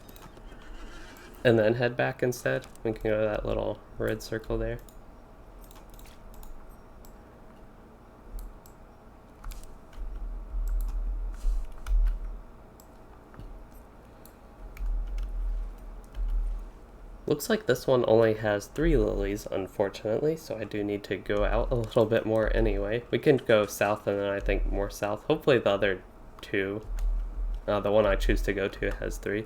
And then head back instead. We can go to that little red circle there. Looks like this one only has 3 lilies, unfortunately, so I do need to go out a little bit more anyway. We can go south and then I think more south. Hopefully the other 2, the one I choose to go to has 3.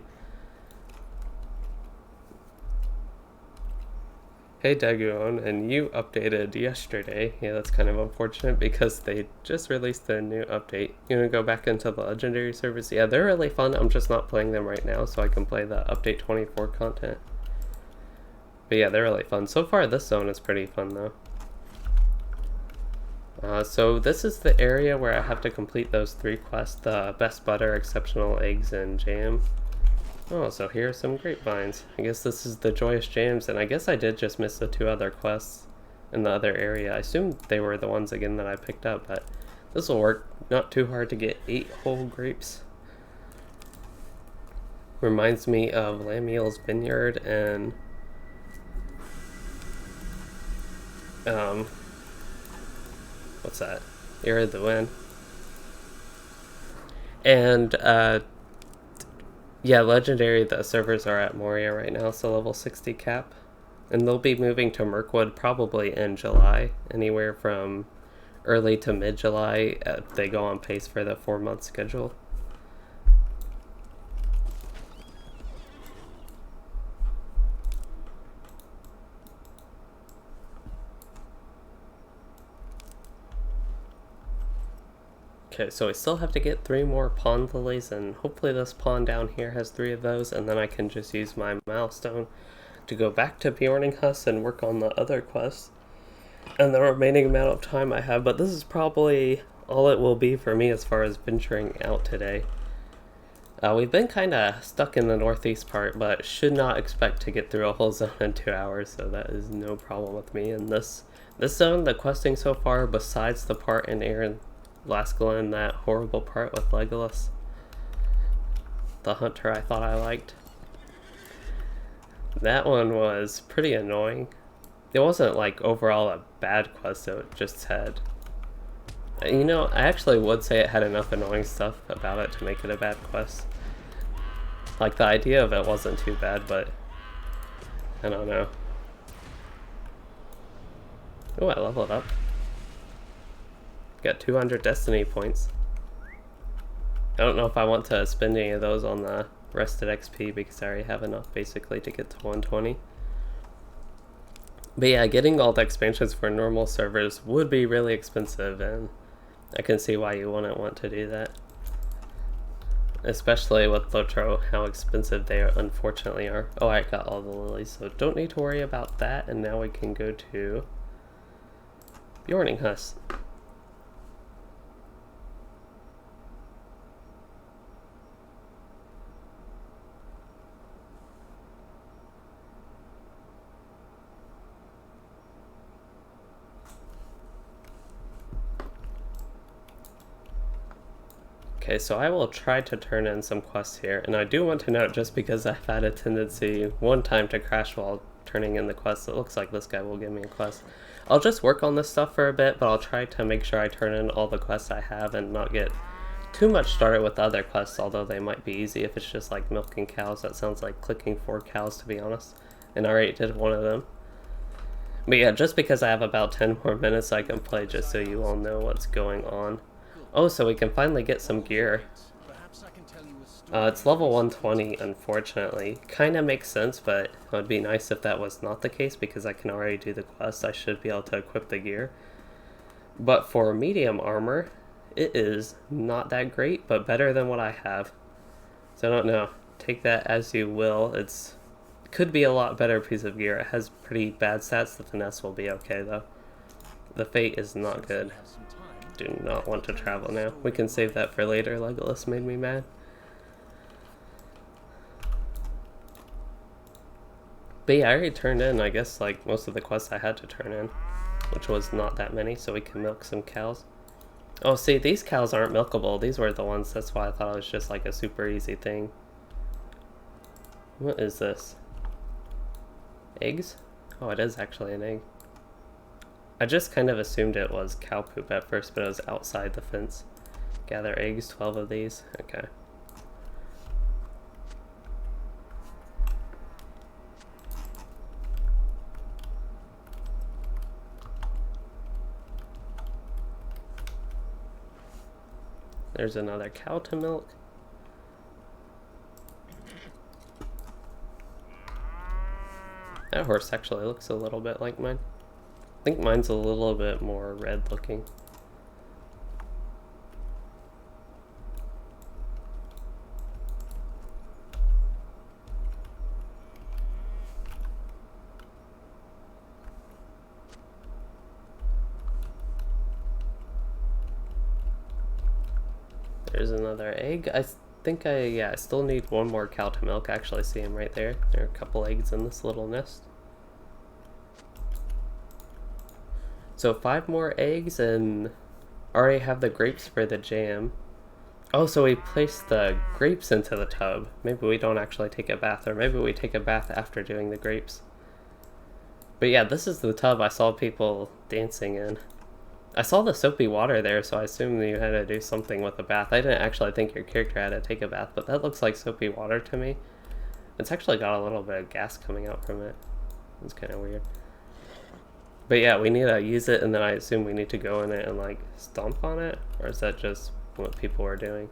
Hey Daguon, and you updated yesterday. Yeah, that's kind of unfortunate because they just released a new update. You wanna go back into the legendary servers? Yeah, they're really fun. I'm just not playing them right now so I can play the update 24 content. But yeah, they're really fun. So far, this zone is pretty fun, though. So this is the area where I have to complete those 3 quests. The best butter, exceptional eggs, and jam. Oh, so here are some grapevines. I guess this is the joyous jams, and I guess I did just miss the 2 other quests in the other area. I assumed they were the ones, again, that I picked up, but this will work. Not too hard to get 8 whole grapes. Reminds me of Lamiel's Vineyard and... what's that? Era of the Wind. And, yeah, Legendary, the servers are at Moria right now, so level 60 cap. And they'll be moving to Mirkwood probably in July, anywhere from early to mid-July. They go on pace for the 4-month schedule. Okay, so I still have to get 3 more pond lilies, and hopefully this pond down here has 3 of those, and then I can just use my milestone to go back to Bjorninghus and work on the other quests and the remaining amount of time I have. But this is probably all it will be for me as far as venturing out today. We've been kind of stuck in the northeast part, but should not expect to get through a whole zone in 2 hours, so that is no problem with me. In this zone, the questing so far, besides the part in Aaron Lascalon, that horrible part with Legolas, the hunter I thought I liked, that one was pretty annoying. It wasn't like overall a bad quest, so it just had, you know, I actually would say it had enough annoying stuff about it to make it a bad quest. Like, the idea of it wasn't too bad, but I don't know. Oh, I leveled up. Got 200 destiny points. I don't know if I want to spend any of those on the rested XP because I already have enough basically to get to 120. But yeah, getting all the expansions for normal servers would be really expensive, and I can see why you wouldn't want to do that. Especially with LOTRO, how expensive they unfortunately are. Oh, I got all the lilies, so don't need to worry about that. And now we can go to Bjorninghus. Okay, so I will try to turn in some quests here, and I do want to note, just because I've had a tendency one time to crash while turning in the quests, it looks like this guy will give me a quest. I'll just work on this stuff for a bit, but I'll try to make sure I turn in all the quests I have and not get too much started with other quests, although they might be easy if it's just like milking cows. That sounds like clicking 4 cows, to be honest, and I already did one of them. But yeah, just because I have about 10 more minutes I can play, just so you all know what's going on. Oh, so we can finally get some gear. It's level 120, unfortunately. Kinda makes sense, but it would be nice if that was not the case, because I can already do the quest. I should be able to equip the gear. But for medium armor, it is not that great, but better than what I have. So I don't know. Take that as you will. It could be a lot better piece of gear. It has pretty bad stats. The finesse will be okay, though. The fate is not good. Do not want to travel now. We can save that for later. Legolas made me mad. But yeah, I already turned in, I guess, like most of the quests I had to turn in, which was not that many, so we can milk some cows. Oh, see, these cows aren't milkable. These were the ones. That's why I thought it was just like a super easy thing. What is this? Eggs? Oh, it is actually an egg. I just kind of assumed it was cow poop at first, but it was outside the fence. Gather eggs, 12 of these. Okay. There's another cow to milk. That horse actually looks a little bit like mine. I think mine's a little bit more red looking. There's another egg. I think I still need one more cow to milk. I actually see him right there. There are a couple eggs in this little nest. So 5 more eggs, and already have the grapes for the jam. Oh, so we placed the grapes into the tub. Maybe we don't actually take a bath, or maybe we take a bath after doing the grapes. But yeah, this is the tub I saw people dancing in. I saw the soapy water there, so I assumed you had to do something with the bath. I didn't actually think your character had to take a bath, but that looks like soapy water to me. It's actually got a little bit of gas coming out from it. It's kind of weird. But yeah, we need to use it, and then I assume we need to go in it and like stomp on it, or is that just what people are doing?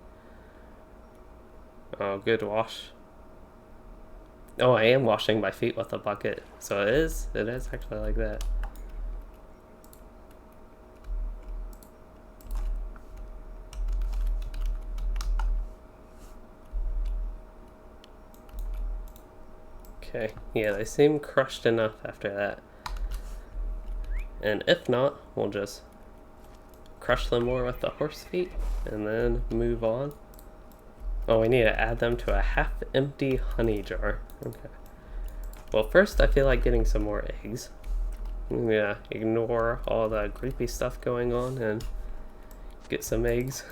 Oh, good wash. Oh, I am washing my feet with a bucket, so it is actually like that. Okay, yeah, they seem crushed enough after that. And if not, we'll just crush them more with the horse feet and then move on. Oh, we need to add them to a half-empty honey jar. Okay. Well, first I feel like getting some more eggs. Yeah, ignore all the creepy stuff going on and get some eggs.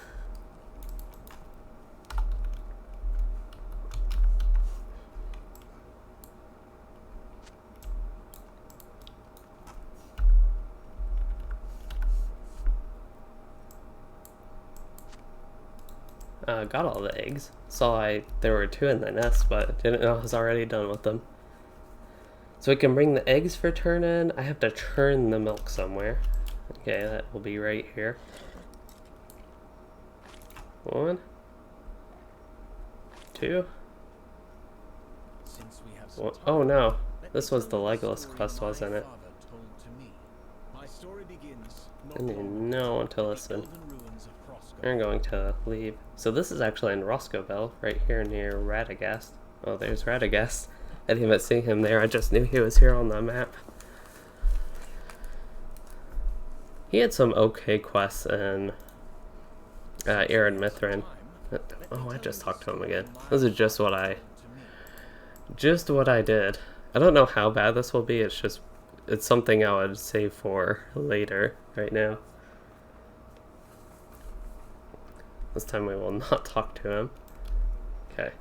Got all the eggs. Saw there were 2 in the nest, but didn't know I was already done with them. So we can bring the eggs for turn in. I have to churn the milk somewhere. Okay, that will be right here. 1, 2. Oh no, this was the Legolas quest, wasn't it? I didn't know to listen. We're going to leave. So this is actually in Roscoeville, right here near Radagast. Oh, there's Radagast. I didn't even see him there, I just knew he was here on the map. He had some okay quests in Aaron Mithrin. Oh, I just talked to him again. This is just what I did. I don't know how bad this will be, it's something I would save for later right now. This time we will not talk to him. Okay.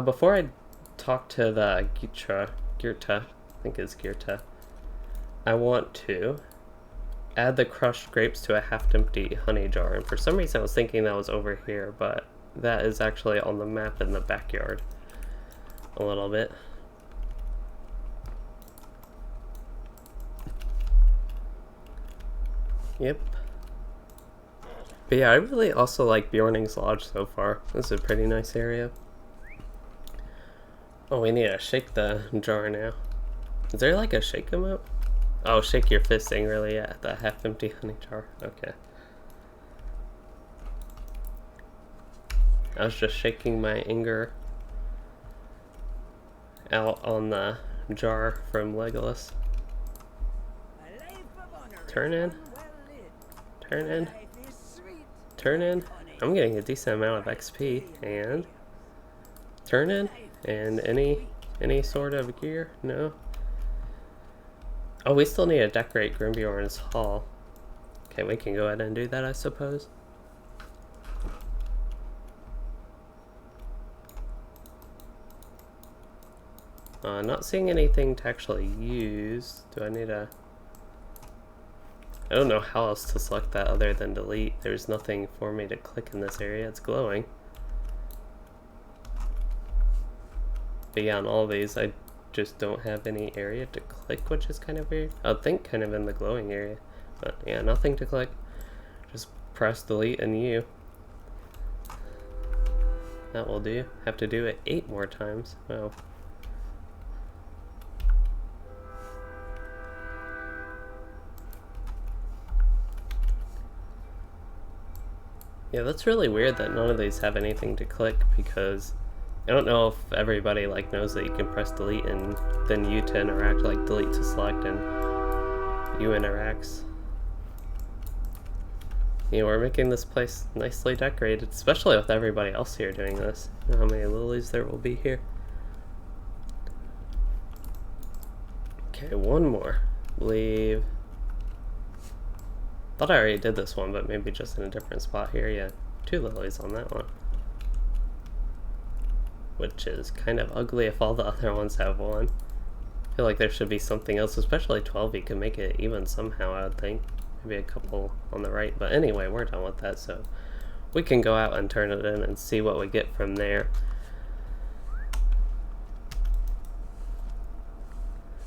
Before I talk to the Girta, I think it's Girta, I want to add the crushed grapes to a half-empty honey jar. And for some reason I was thinking that was over here, but that is actually on the map in the backyard a little bit. Yep. But yeah, I really also like Bjorning's Lodge so far. This is a pretty nice area. Oh, we need to shake the jar now. Is there like a shake 'em up? Oh, shake your fist angrily at the half-empty honey jar. Okay. I was just shaking my anger out on the jar from Legolas. Turn in. Turn in. Turn in. I'm getting a decent amount of XP. And turn in. And any sort of gear? No. Oh, we still need to decorate Grimbjorn's Hall. Okay, we can go ahead and do that, I suppose. Not seeing anything to actually use. Do I need a... I don't know how else to select that other than delete. There's nothing for me to click in this area. It's glowing. But yeah, on all these, I just don't have any area to click, which is kind of weird. I would think kind of in the glowing area. But yeah, nothing to click. Just press delete and U. That will do. Have to do it 8 more times. Wow. Yeah, that's really weird that none of these have anything to click, because I don't know if everybody like knows that you can press delete and then U to interact, like delete to select and U interacts. You know, we're making this place nicely decorated, especially with everybody else here doing this. You know how many lilies there will be here. Okay, one more. Leave. Thought I already did this one, but maybe just in a different spot here. Yeah, 2 lilies on that one. Which is kind of ugly if all the other ones have 1. I feel like there should be something else, especially 12. You can make it even somehow, I would think. Maybe a couple on the right. But anyway, we're done with that, so we can go out and turn it in and see what we get from there.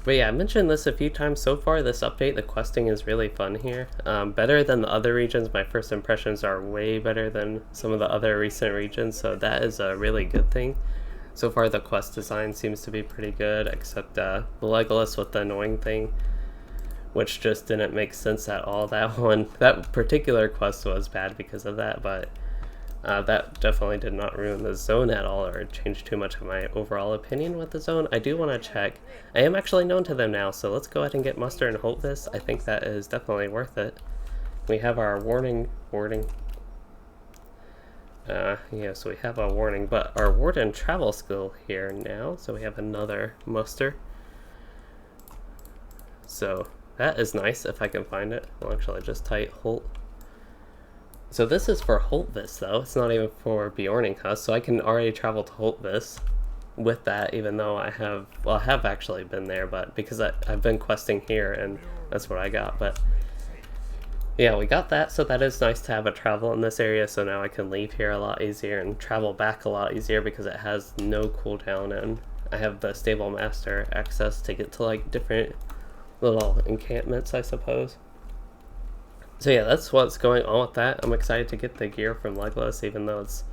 But yeah, I mentioned this a few times so far. This update, the questing is really fun here. Better than the other regions. My first impressions are way better than some of the other recent regions, so that is a really good thing. So far the quest design seems to be pretty good, except the Legolas with the annoying thing, which just didn't make sense at all. That particular quest was bad because of that, but that definitely did not ruin the zone at all or change too much of my overall opinion with the zone. I do want to check. I am actually known to them now, so let's go ahead and get muster and hope this. I think that is definitely worth it. We have our warding. Yeah, so we have a warning, but our warden travel skill here now, so we have another muster. So that is nice if I can find it. I'll actually just type Holt. So this is for Holtvis though, it's not even for Bjorninghuis, so I can already travel to Holtvis with that, even though I have actually been there, but because I've been questing here and that's what I got. But yeah, we got that, so that is nice to have a travel in this area, so now I can leave here a lot easier and travel back a lot easier because it has no cooldown, and I have the stable master access to get to like different little encampments, I suppose. So yeah, that's what's going on with that. I'm excited to get the gear from Legolas, even though it's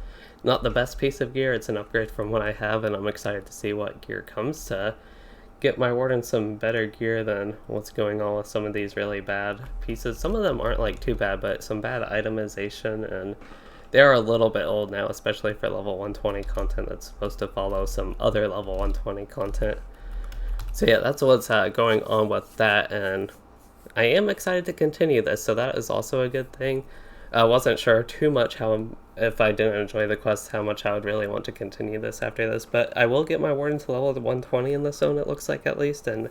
not the best piece of gear. It's an upgrade from what I have, and I'm excited to see what gear comes to get my Warden some better gear than what's going on with some of these really bad pieces. Some of them aren't like too bad, but some bad itemization, and they are a little bit old now, especially for level 120 content that's supposed to follow some other level 120 content. So yeah, that's what's going on with that, and I am excited to continue this, so that is also a good thing. I wasn't sure too much if I didn't enjoy the quest, how much I would really want to continue this after this, but I will get my Warden to level 120 in the zone, it looks like, at least, and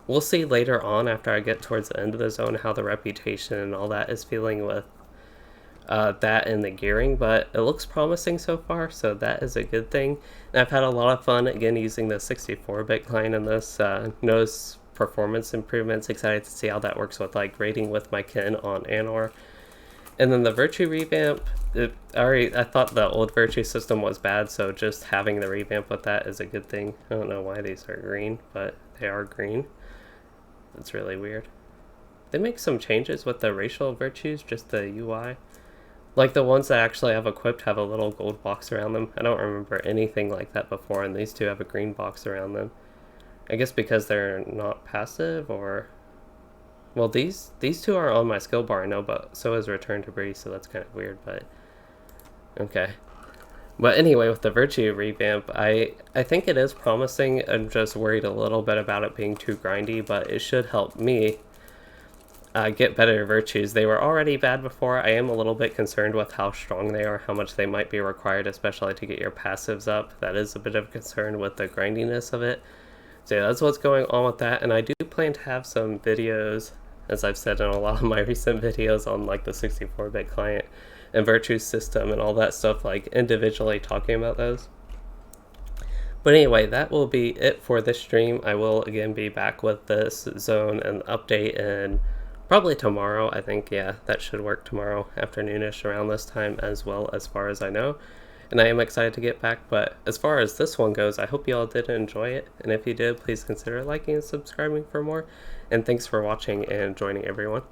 we'll see later on after I get towards the end of the zone how the reputation and all that is feeling with that and the gearing, but it looks promising so far, so that is a good thing. And I've had a lot of fun, again, using the 64-bit client in this. Notice performance improvements, excited to see how that works with like raiding with my kin on Anor. And then the Virtue revamp, I thought the old Virtue system was bad, so just having the revamp with that is a good thing. I don't know why these are green, but they are green. That's really weird. They make some changes with the racial virtues, just the UI. Like the ones that actually have equipped have a little gold box around them. I don't remember anything like that before, and these two have a green box around them. I guess because they're not passive, or... Well, these two are on my skill bar, I know, but so is Return to Breeze, so that's kind of weird, but... Okay. But anyway, with the Virtue revamp, I think it is promising. I'm just worried a little bit about it being too grindy, but it should help me get better virtues. They were already bad before. I am a little bit concerned with how strong they are, how much they might be required, especially to get your passives up. That is a bit of a concern with the grindiness of it. So yeah, that's what's going on with that, and I do plan to have some videos, as I've said in a lot of my recent videos, on like the 64-bit client and virtue system and all that stuff, like individually talking about those. But anyway, that will be it for this stream. I will again be back with this zone and update and probably tomorrow. I think, yeah, that should work tomorrow afternoonish around this time as well, as far as I know. And I am excited to get back, but as far as this one goes, I hope you all did enjoy it. And if you did, please consider liking and subscribing for more. And thanks for watching and joining, everyone.